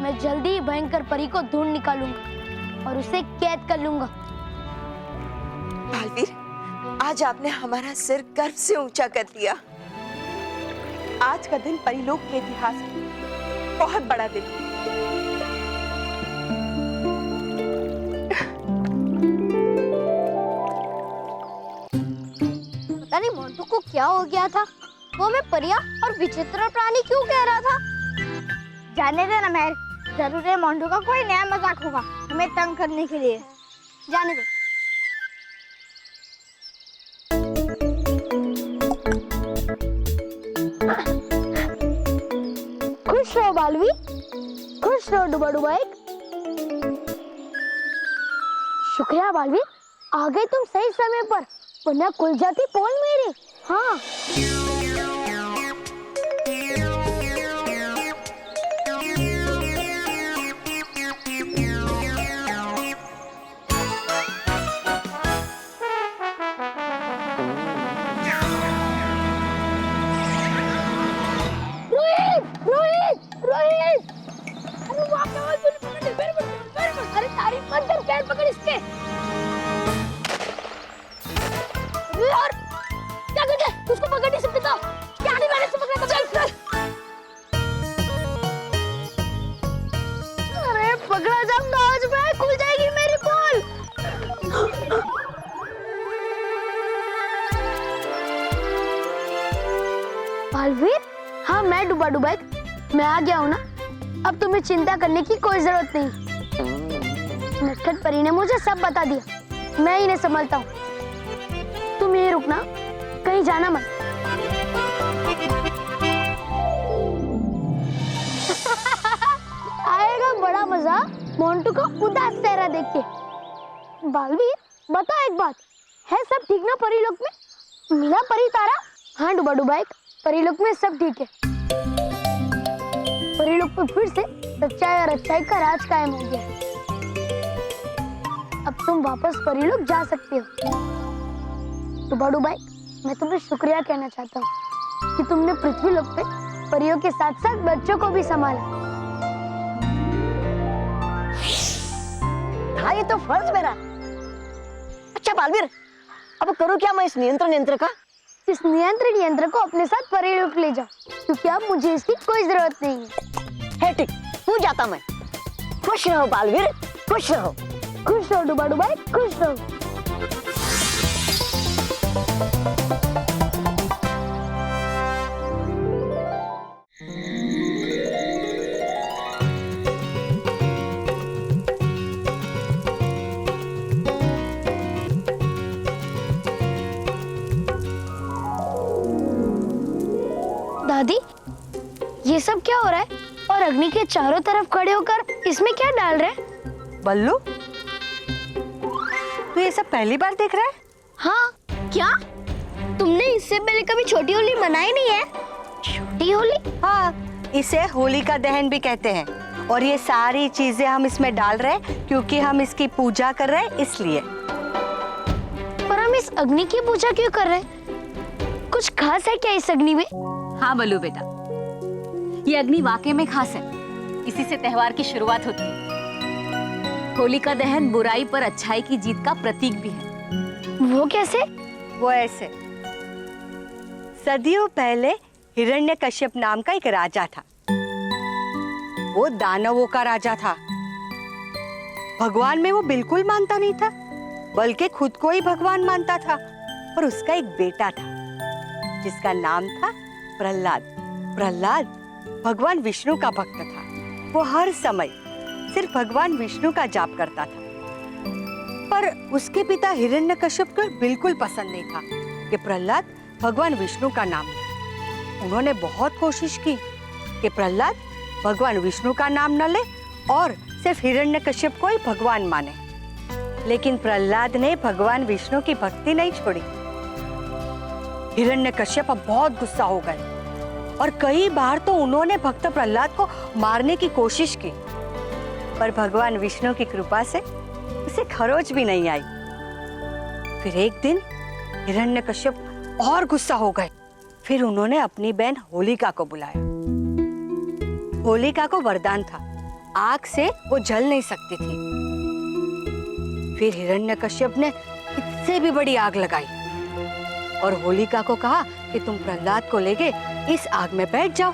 मैं जल्दी ही भयंकर परी को ढूंढ निकालूंगा और उसे कैद कर लूंगा। बालवीर, आज आपने हमारा सिर गर्व से ऊंचा कर दिया। आज का दिन परीलोक के इतिहास में बहुत बड़ा दिन है। पता नहीं मोंटू को क्या हो गया था, वो हमें परियां और विचित्र प्राणी क्यों कह रहा था। जाने दे ना महर, जरूर है मोंटू का कोई नया मजाक होगा हमें तंग करने के लिए। जाने दे। खुश रहो बालवी, खुश रहो डुबा डुबा एक। शुक्रिया बालवी, आ गए तुम सही समय पर, वरना खुल जाती पोल मेरी। हाँ रोहित, रोहित, रोहित! अरे वहाँ पे और पकड़, अरे तारीफ मत कर, पैर पकड़ इसके। यार क्या कर रहा है? उसको पकड़ नहीं सकते तो क्या नहीं, मैंने उसे पकड़ा तो चल। अरे पकड़ा जाऊंगा आज मैं, खुल जाएगी मेरी पोल। बालवीर, हाँ मैं डुबा डुबा एक, मैं आ गया हूँ ना। अब तुम्हें चिंता करने की कोई जरूरत नहीं। नटखट परी ने मुझे सब बता दिया, मैं इन्हें संभालता हूँ। तुम यहीं रुकना, कहीं जाना मत। आएगा बड़ा मजा मोंटू को उदास चेहरा देख के। बालवीर, बता एक बात, है सब ठीक ना परीलोक में? मिला परी तारा? हाँ डुबा डुबा एक, परीलोक में सब ठीक है। परीलोक पे फिर से सच्चाई और अच्छाई का राज कायम हो गया है। अब तुम वापस परीलोक जा सकते हो। डुबा डुबा एक, मैं तुम्हें शुक्रिया कहना चाहता हूँ कि तुमने पृथ्वी लोक पे परियों के साथ साथ बच्चों को भी संभाला। हाँ ये तो फर्ज मेरा। अच्छा बालवीर, अब करूँ क्या मैं इस नियंत्रण यंत्र का? इस नियंत्रण यंत्र को अपने साथ परीलोक ले जाओ, क्योंकि अब मुझे इसकी कोई जरूरत नहीं है। है ठीक, तू जाता मैं। खुश रहो बालवीर, खुश रहो। खुश रहो डुबा डुबा एक, खुश रहो। दादी, ये सब क्या हो रहा है? और अग्नि के चारों तरफ खड़े होकर इसमें क्या डाल रहे हैं? बल्लू, तू ये सब पहली बार देख रहा है? हाँ क्या? तुमने इससे पहले कभी छोटी होली मनाई नहीं है? छोटी होली? हाँ, इसे होलिका दहन भी कहते हैं। और ये सारी चीजें हम इसमें डाल रहे हैं क्योंकि हम इसकी पूजा कर रहे हैं, इसलिए। पर हम इस अग्नि की पूजा क्यों कर रहे हैं? कुछ खास है क्या इस अग्नि में? हाँ बल्लू बेटा, ये अग्नि वाकई में खास है। इसी से त्योहार की शुरुआत होती है। होलिका दहन बुराई पर अच्छाई की जीत का प्रतीक भी है। वो कैसे? वो ऐसे, सदियों पहले हिरण्यकश्यप नाम का एक राजा था। वो दानवों का राजा था। भगवान में वो बिल्कुल मानता नहीं था। बल्कि खुद को ही भगवान मानता था। और उसका एक बेटा था जिसका नाम था प्रहलाद। प्रहलाद भगवान विष्णु का भक्त था। वो हर समय सिर्फ भगवान विष्णु का जाप करता था। पर उसके पिता हिरण्यकश्यप को बिल्कुल पसंद नहीं था कि प्रहलाद भगवान विष्णु का नाम ले। उन्होंने बहुत कोशिश की कि प्रहलाद भगवान विष्णु का नाम न ले और सिर्फ हिरण्यकश्यप को ही भगवान माने। लेकिन प्रहलाद ने भगवान विष्णु की भक्ति नहीं छोड़ी। हिरण्यकश्यप अब बहुत गुस्सा हो गए और कई बार तो उन्होंने भक्त प्रहलाद को मारने की कोशिश की, पर भगवान विष्णु की कृपा से उसे खरोच भी नहीं आई। फिर एक दिन हिरण्यकश्यप और गुस्सा हो गए। फिर उन्होंने अपनी बहन होलिका को बुलाया। होलिका को वरदान था, आग से वो जल नहीं सकती थी। फिर हिरण्यकश्यप ने इससे भी बड़ी आग लगाई और होलिका को कहा कि तुम प्रहलाद को लेके इस आग में बैठ जाओ।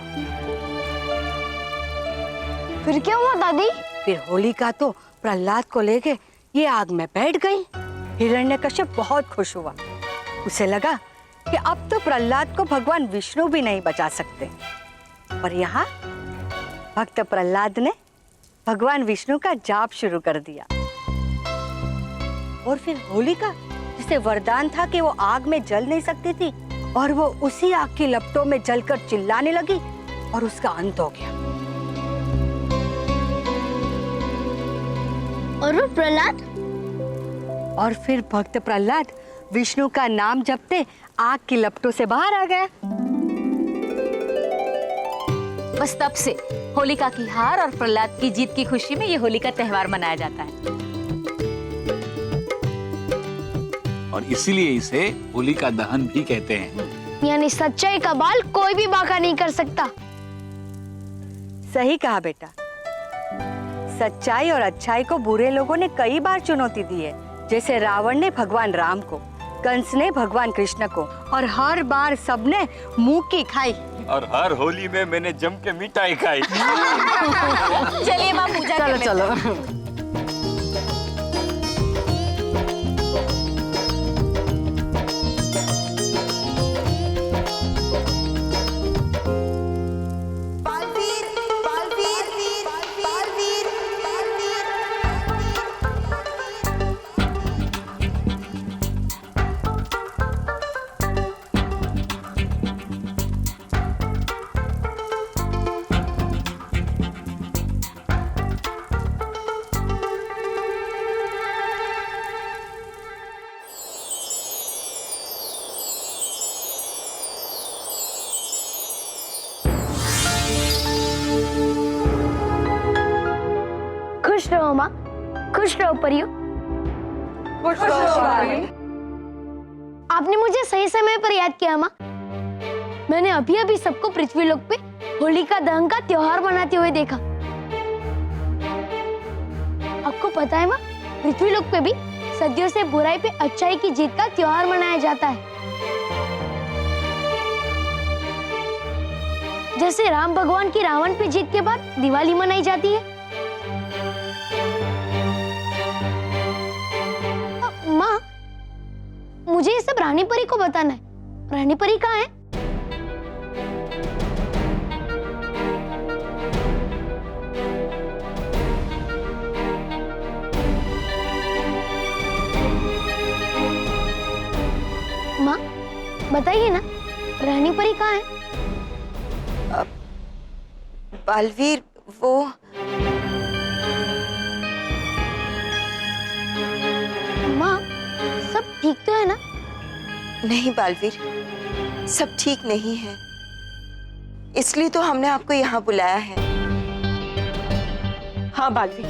फिर क्या हुआ दादी? फिर होलिका तो प्रहलाद को लेके ये आग में बैठ गई। हिरण्यकश्यप बहुत खुश हुआ। उसे लगा कि अब तो प्रहलाद को भगवान विष्णु भी नहीं बचा सकते। पर यहाँ भक्त प्रहलाद ने भगवान विष्णु का जाप शुरू कर दिया। और फिर होलिका, जिसे वरदान था कि वो आग में जल नहीं सकती थी, और वो उसी आग की लपटों में जलकर चिल्लाने लगी और उसका अंत हो गया। और वो प्रहलाद? और फिर भक्त प्रहलाद विष्णु का नाम जपते आग की लपटों से बाहर आ गया। बस तब से होलिका की हार और प्रहलाद की जीत की खुशी में ये होली का त्योहार मनाया जाता है। और इसीलिए इसे होलिका दहन भी कहते हैं। यानी सच्चाई का बाल कोई भी बांका नहीं कर सकता। सही कहा बेटा। सच्चाई और अच्छाई को बुरे लोगों ने कई बार चुनौती दी है, जैसे रावण ने भगवान राम को, कंस ने भगवान कृष्ण को, और हर बार सबने मुंह की खाई। और हर होली में मैंने जम के मिठाई खाई। चलिए माँ पूजा कर लेते हैं। चलो खुश रहो माँ, खुश रहो परियो। खुश रहो भाभी। आपने मुझे सही समय पर याद किया माँ। मैंने अभी अभी सबको पृथ्वीलोक पे होलिका दहन का त्योहार मनाते हुए देखा। आपको पता है माँ, पृथ्वीलोक पे भी सदियों से बुराई पे अच्छाई की जीत का त्योहार मनाया जाता है। जैसे राम भगवान की रावण पे जीत के बाद दिवाली मनाई जाती है। माँ, मुझे ये सब रानी परी को बताना है। रानी परी कहाँ है? माँ, बताइए ना, रानी परी कहाँ है? बालवीर, वो माँ, सब ठीक तो है ना? नहीं बालवीर, सब ठीक नहीं है। इसलिए तो हमने आपको यहाँ बुलाया है। हाँ बालवी,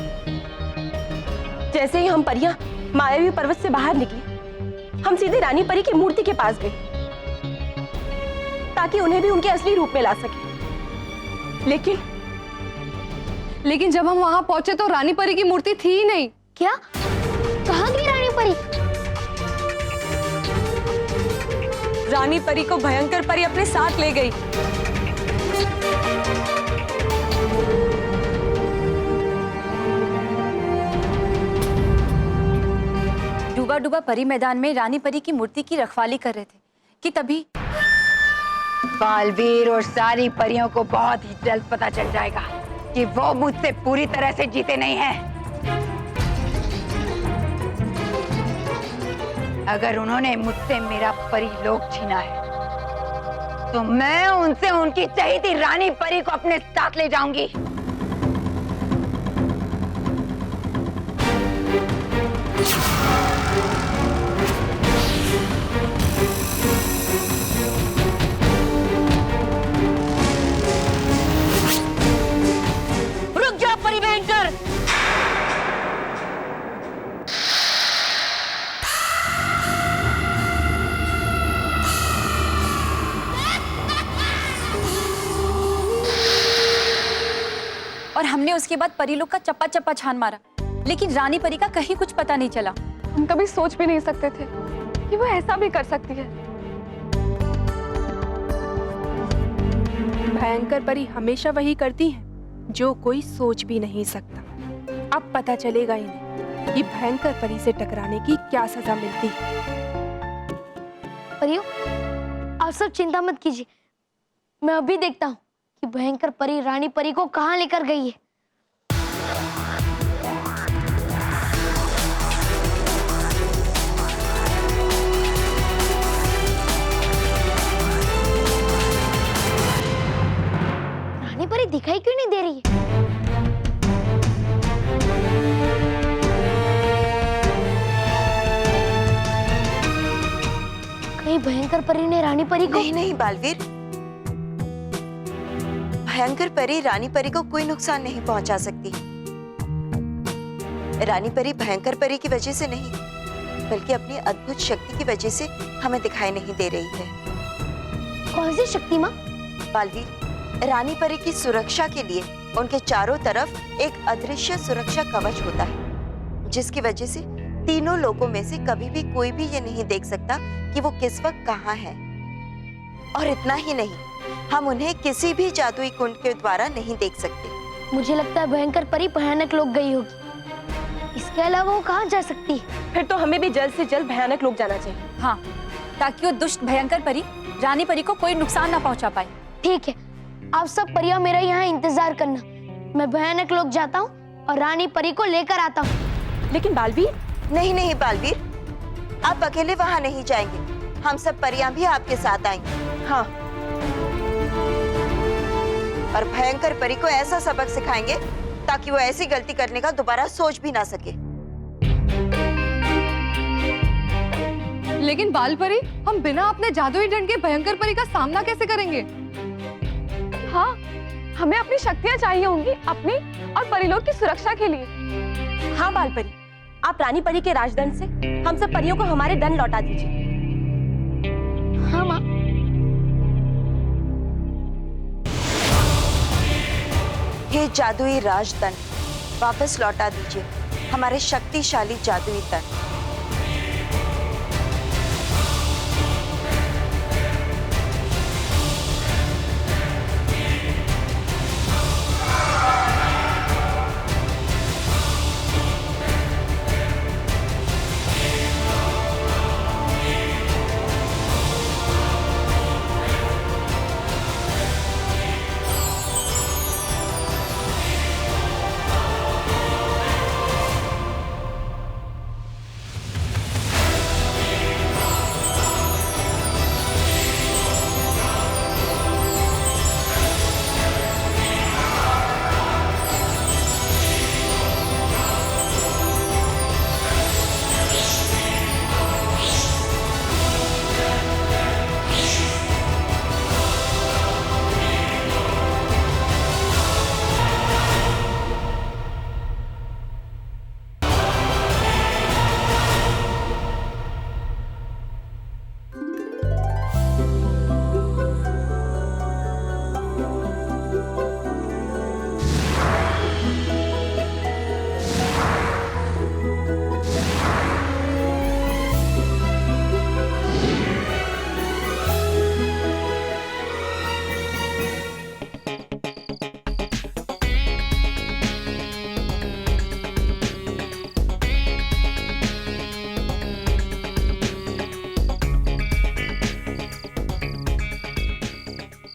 जैसे ही हम परियां मायावी पर्वत से बाहर निकली, हम सीधे रानी परी की मूर्ति के पास गए ताकि उन्हें भी उनके असली रूप में ला सके। लेकिन जब हम वहां पहुंचे तो रानी परी की मूर्ति थी ही नहीं। क्या? कहाँ गई रानी परी? रानी परी को भयंकर परी अपने साथ ले गई। डूबा डूबा परी मैदान में रानी परी की मूर्ति की रखवाली कर रहे थे कि तभी बालवीर और सारी परियों को बहुत ही जल्द पता चल जाएगा कि वो मुझसे पूरी तरह से जीते नहीं हैं। अगर उन्होंने मुझसे मेरा परिलोक छीना है तो मैं उनसे उनकी चहेती रानी परी को अपने साथ ले जाऊंगी। रुक जा परी भयंकर। और हमने उसके बाद परीलोक का चप्पा चप्पा छान मारा, लेकिन रानी परी का कहीं कुछ पता नहीं चला। हम कभी सोच भी नहीं सकते थे कि वो ऐसा भी कर सकती है। भयंकर परी हमेशा वही करती हैं जो कोई सोच भी नहीं सकता। अब पता चलेगा इन्हें कि भयंकर परी से टकराने की क्या सजा मिलती है। परियों, आप सब चिंता मत कीजिए, मैं अभी देखता हूँ कि भयंकर परी रानी परी को कहाँ लेकर गई है। रानी परी दिखाई क्यों नहीं दे रही है? कहीं भयंकर परी ने रानी परी को... नहीं नहीं बालवीर, भयंकर परी रानी परी को कोई नुकसान नहीं पहुंचा सकती। रानी परी भयंकर परी की वजह से नहीं, बल्कि अपनी अद्भुत शक्ति की वजह से हमें दिखाई नहीं दे रही है। कौन सी शक्ति माँ? बालवीर, रानी परी की सुरक्षा के लिए उनके चारों तरफ एक अदृश्य सुरक्षा कवच होता है, जिसकी वजह से तीनों लोगों में से कभी भी कोई भी ये नहीं देख सकता कि वो किस वक्त कहाँ है। और इतना ही नहीं, हम उन्हें किसी भी जादुई कुंड के द्वारा नहीं देख सकते। मुझे लगता है भयंकर परी भयानक लोक गई होगी। इसके अलावा वो कहाँ जा सकती है? फिर तो हमें भी जल्द से जल्द भयानक लोक जाना चाहिए। हाँ, ताकि वो दुष्ट भयंकर परी रानी परी को कोई नुकसान ना पहुंचा पाए। ठीक है, आप सब परियां मेरा यहाँ इंतजार करना। मैं भयानक लोक जाता हूँ और रानी परी को लेकर आता हूँ। लेकिन बालवीर... नहीं नहीं बालवीर, आप अकेले वहाँ नहीं जाएंगे, हम सब परियां भी आपके साथ आएंगे। हाँ, और भयंकर परी को ऐसा सबक सिखाएंगे ताकि वो ऐसी गलती करने का दोबारा सोच भी ना सके। लेकिन बाल परी, हम बिना अपने जादुई डंड के भयंकर परी का सामना कैसे करेंगे? हाँ, हमें अपनी शक्तियाँ चाहिए होंगी अपनी और परिलोक की सुरक्षा के लिए। हाँ बाल परी, आप रानी परी के राजदंड से हम सब परियों को हमारे दंड लौटा दीजिए। हाँ माँ। हे जादुई राजदंड, वापस लौटा दीजिए हमारे शक्तिशाली जादुई दंड।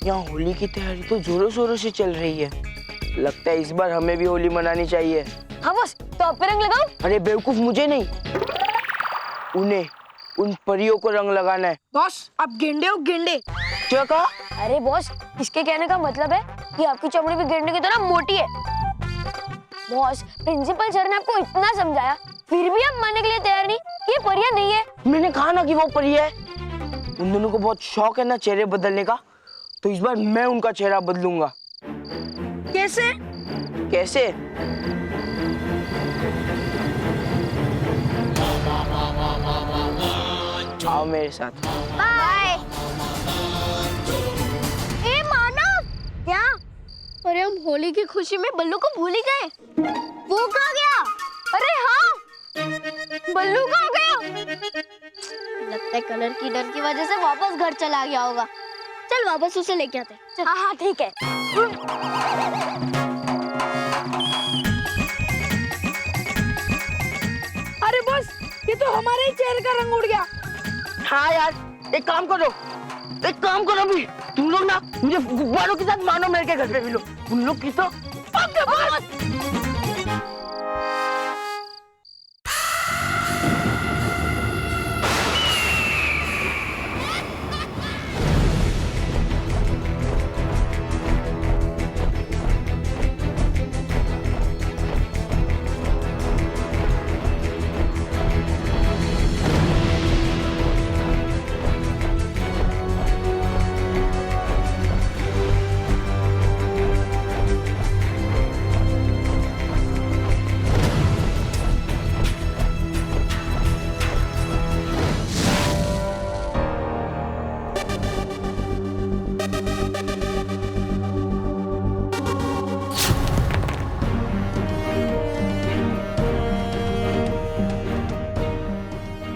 यहाँ होली की तैयारी तो जोरों शोरों से चल रही है। लगता है इस बार हमें भी होली मनानी चाहिए। हाँ बॉस, तो आप पे रंग लगाओ। अरे बेवकूफ, मुझे नहीं, उन्हें, उन परियों को रंग लगाना है। बॉस आप गेंडे हो, गेंडे। क्या कहा? अरे बॉस, इसके कहने का मतलब है कि आपकी चमड़ी भी गेंडे की तरह मोटी है। बॉस, प्रिंसिपल सर ने आपको इतना समझाया, फिर भी आप मानने के लिए तैयार नहीं। ये परियां नहीं है। मैंने कहा ना कि वो परी है। उन दोनों को बहुत शौक है ना चेहरे बदलने का, तो इस बार मैं उनका चेहरा बदलूंगा। कैसे? कैसे? आओ मेरे साथ। बाय। ए मानव, क्या? अरे हम होली की खुशी में बल्लू को भूल ही गए। वो कहाँ गया? अरे हाँ, बल्लू कहाँ गया? लगता है कलर की डर की वजह से वापस घर चला गया होगा। चल वापस उसे लेके आते हैं। हाँ हाँ ठीक है। अरे बॉस, ये तो हमारे ही चेहरे का रंग उड़ गया। हाँ यार, एक काम करो भी, तुम लोग ना मुझे गुब्बारों के साथ मानो मेरे के घर पे भी लो। उन लोग की तो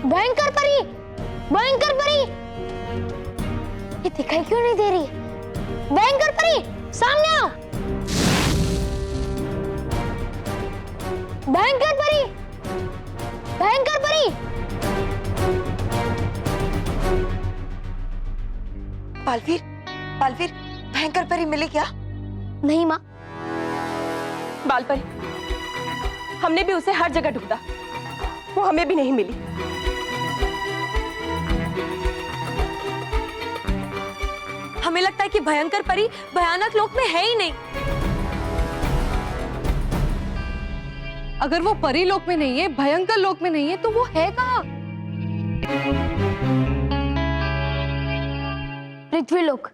भयंकर परी, भयंकर परी, ये दिखाई क्यों नहीं दे रही? भयंकर परी, सामने आओ। भयंकर परी, भयंकर परी। बालवीर, बालवीर, भयंकर परी मिली क्या? नहीं माँ। बालपरी, हमने भी उसे हर जगह ढूंढा, वो हमें भी नहीं मिली। हमें लगता है कि भयंकर परी भयानक लोक में है ही नहीं। अगर वो परी लोक में नहीं है, भयंकर लोक में नहीं है, तो वो है कहाँ? पृथ्वीलोक।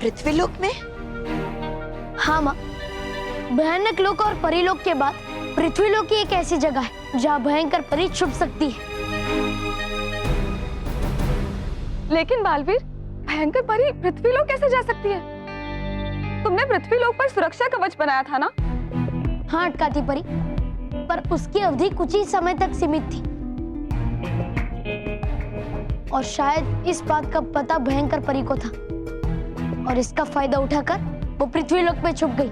पृथ्वीलोक में? हाँ माँ, भयानक लोक और परीलोक के बाद पृथ्वीलोक ही एक ऐसी जगह है जहाँ भयंकर परी छुप सकती है। लेकिन बालवीर, भयंकर परी पृथ्वीलोक कैसे जा सकती है? तुमने पृथ्वीलोक पर सुरक्षा कवच बनाया था ना? हाँ अटकाती परी, पर उसकी अवधि कुछ ही समय तक सीमित थी और शायद इस बात का पता भयंकर परी को था और इसका फायदा उठाकर वो पृथ्वीलोक में छुप गई।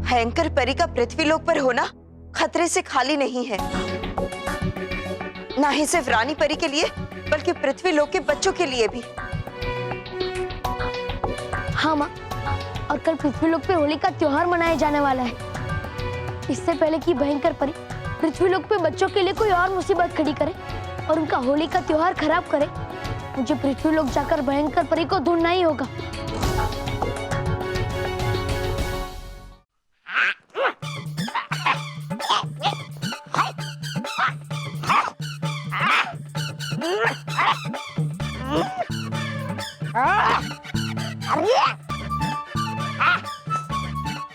भयंकर परी का पृथ्वीलोक पर होना खतरे से खाली नहीं है, ना ही सिर्फ रानी परी के लिए बल्कि पृथ्वीलोक के बच्चों के लिए भी। हाँ माँ, और कल पृथ्वीलोक पे होली का त्योहार मनाया जाने वाला है। इससे पहले कि भयंकर परी पृथ्वीलोक पे बच्चों के लिए कोई और मुसीबत खड़ी करे और उनका होली का त्योहार खराब करे, मुझे पृथ्वीलोक जाकर भयंकर परी को ढूंढना ही होगा।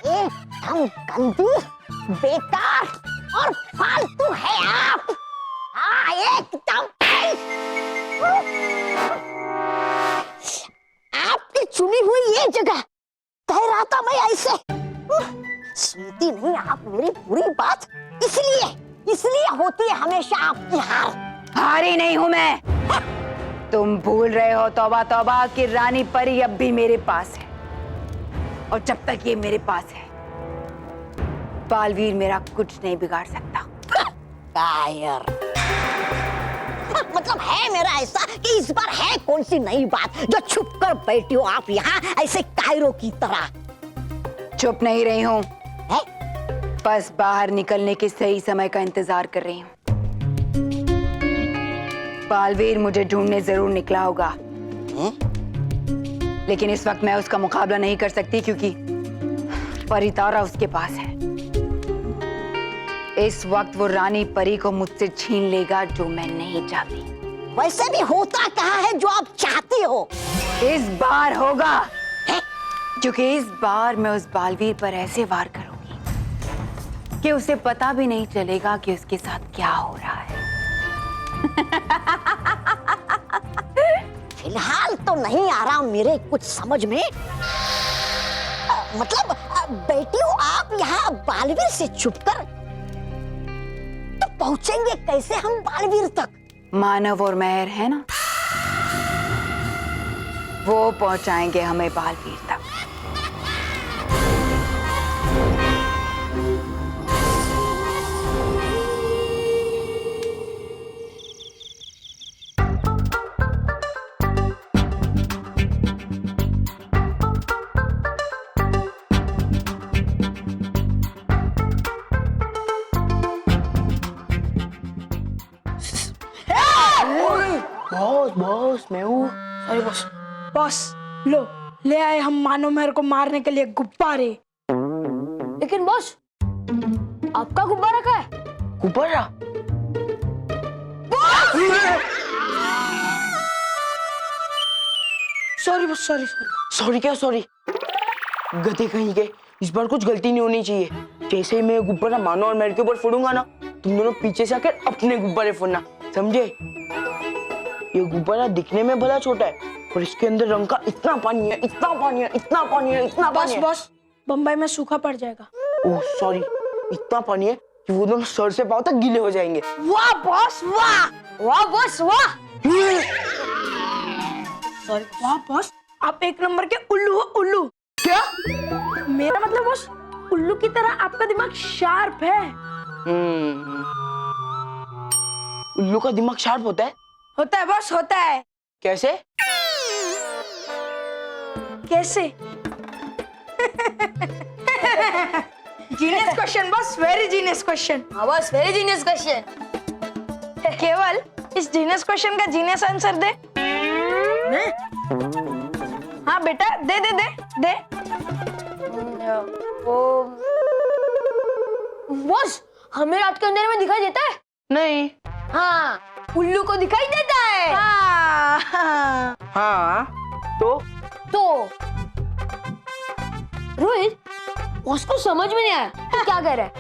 एकदम गंदी, बेकार और फालतू है आप। हाँ एकदम। आपकी चुनी हुई ये जगह, कह रहा था मैं ऐसे। सुनती नहीं आप मेरी पूरी बात, इसलिए होती है हमेशा आपकी हार। हारी नहीं हूं मैं। तुम भूल रहे हो तौबा तौबा कि रानी परी अब भी मेरे पास है, और जब तक ये मेरे पास है बालवीर मेरा कुछ नहीं बिगाड़ सकता। कायर। मतलब है मेरा ऐसा कि इस बार है कौन सी नई बात जो छुप कर बैठी हो आप यहाँ ऐसे कायरों की तरह? चुप नहीं रही हूँ, है? बस बाहर निकलने के सही समय का इंतजार कर रही हूँ। बालवीर मुझे ढूंढने जरूर निकला होगा, लेकिन इस वक्त मैं उसका मुकाबला नहीं कर सकती क्योंकि परितारा उसके पास है। इस वक्त वो रानी परी को मुझसे छीन लेगा जो मैं नहीं चाहती। वैसे भी होता कहाँ है जो आप चाहती हो? इस बार होगा, क्योंकि इस बार मैं उस बालवीर पर ऐसे वार करूंगी कि उसे पता भी नहीं चलेगा कि उसके साथ क्या हो रहा है। फिलहाल तो नहीं आ रहा मेरे कुछ समझ में। मतलब बेटी हो आप यहाँ बालवीर से छुपकर, तो पहुंचेंगे कैसे हम बालवीर तक? मानव और मेहर है ना, वो पहुंचाएंगे हमें बालवीर तक। बॉस मैं हूँ। अरे बॉस, बॉस लो ले आए हम मानो मेहर को मारने के लिए गुब्बारे। लेकिन बॉस, आपका गुब्बारा कहाँ है? गुब्बारा? Sorry boss, sorry sorry. Sorry क्या सॉरी? गधे कहीं के, इस बार कुछ गलती नहीं होनी चाहिए। जैसे ही मैं गुब्बारा मानो और मेहर के ऊपर फोड़ूंगा ना, तुम दोनों पीछे से आकर अपने गुब्बारे फोड़ना, समझे? ये गुब्बारा दिखने में भला छोटा है, पर इसके अंदर रंग का इतना पानी है, इतना पानी है, इतना पानी है, इतना पानी है। बॉस, बम्बई में सूखा पड़ जाएगा। ओह सॉरी, इतना पानी है कि वो दोनों सर से पांव तक गीले हो जाएंगे। वाह बॉस वाह, वाह बॉस वाह। सॉरी वाह बॉस, आप एक नंबर के उल्लू हो, उल्लू। क्या? मेरा मतलब बॉस, उल्लू की तरह आपका दिमाग शार्प है। उल्लू का दिमाग शार्प होता है? होता है बॉस, होता है। कैसे? कैसे? Genius question boss, very genius question. हाँ बॉस, वेरी जीनियस क्वेश्चन। केवल इस जीनियस क्वेश्चन का जीनियस आंसर दे। हाँ बेटा, दे दे दे दे। बॉस, हमें रात के अंधेरे में दिखाई देता है? नहीं। हाँ, उल्लू को दिखाई देता है। हाँ तो रोहित, बॉस को समझ में नहीं आया तो क्या कह रहा है?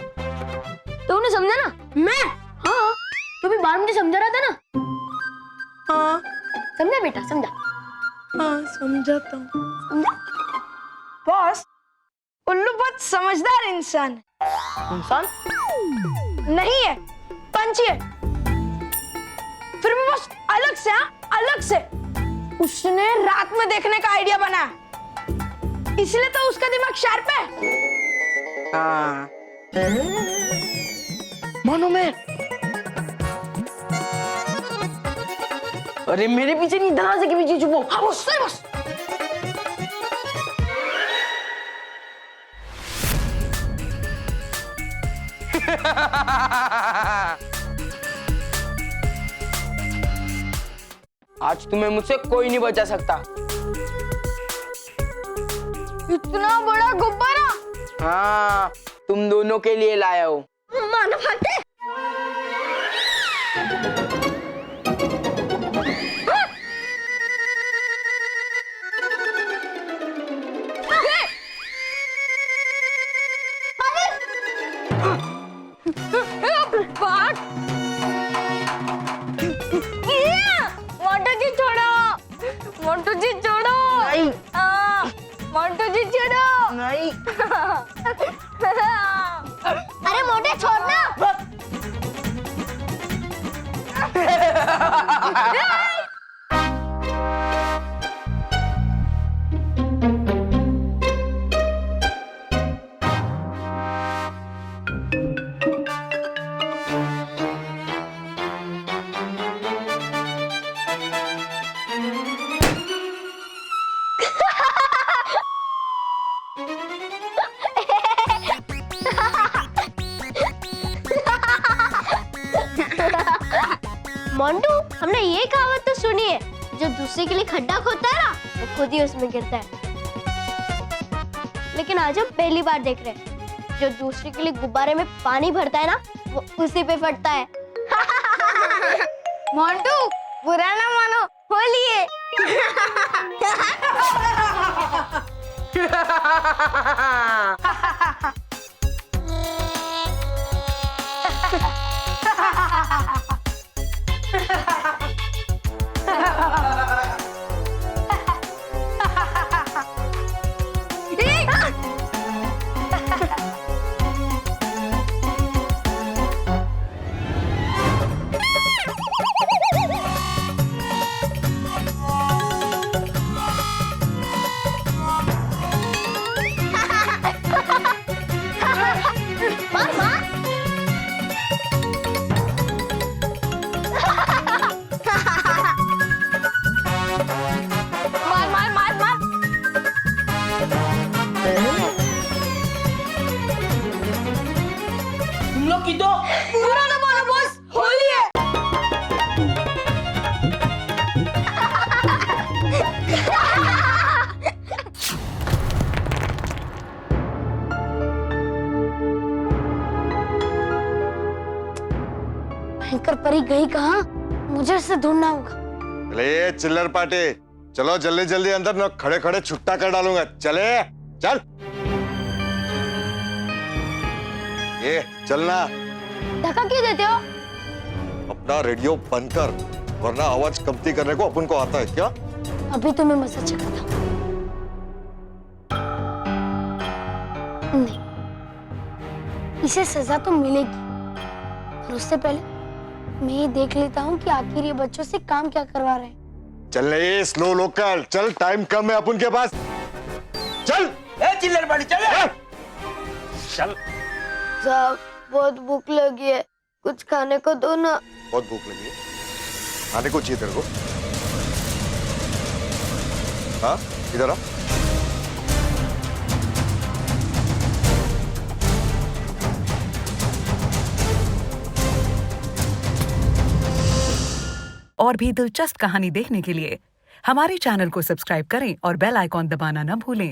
तो उन्हें समझा ना? मैं? हाँ, तो भी बार मुझे समझा रहा था ना? हाँ समझा बेटा, समझा? हाँ समझाता हूँ। समझा? बॉस, उल्लू बहुत समझदार इंसान है। इंसान? नहीं है, पंछी है। फिर भी बस अलग से, हाँ अलग से। उसने रात में देखने का आइडिया बनाया, इसलिए तो उसका दिमाग शार्प है। हाँ। मानो मैं, अरे मेरे पीछे नहीं, दरवाजे के पीछे छुपो। हाँ बस, सही बस। आज तुम्हें मुझसे कोई नहीं बचा सकता। इतना बड़ा गुब्बारा? हाँ, तुम दोनों के लिए लाया हूँ। मानो भागते। मोंटू जी छोड़ो, मोंटू जी छोड़ो। नहीं। मोंटू जी छोड़ो। नहीं। अरे मोटे छोड़ना। मोंटू, हमने ये कहावत तो सुनी है, जो दूसरे के लिए खड्डा खोदता है ना, वो खुद ही उसमें गिरता है। लेकिन आज हम पहली बार देख रहे हैं, जो दूसरे के लिए गुब्बारे में पानी भरता है ना, वो उसी पे फटता है। मोंटू, बुरा ना मानो, होली है। मार मार मार मार। तुम लोग की तो बुरा ना मानो बॉस, होली है। भयंकर परी गई कहाँ? मुझे इसे ढूंढना होगा। ले चिल्लर पाटे, चलो जल्दी जल्दी अंदर, न खड़े खड़े छुट्टा कर डालूंगा। चले चल, ये चलना। धक्का क्यों देते हो? अपना रेडियो बंद कर, वरना आवाज कमती करने को अपन को आता है क्या? अभी तो मैं मजा चखा था। नहीं, इसे सजा तो मिलेगी, और उससे पहले मैं ये देख लेता हूँ कि आखिर ये बच्चों से काम क्या करवा रहे हैं। चल ले स्लो लोकल, चल टाइम कम है अपन के पास। चल ए चिल्लर पार्टी चल चल। साहब, बहुत भूख लगी है, कुछ खाने को दो ना। बहुत भूख लगी है, खाने को चाहिए तेरे को? हाँ, इधर आ। और भी दिलचस्प कहानी देखने के लिए हमारे चैनल को सब्सक्राइब करें और बेल आइकॉन दबाना न भूलें।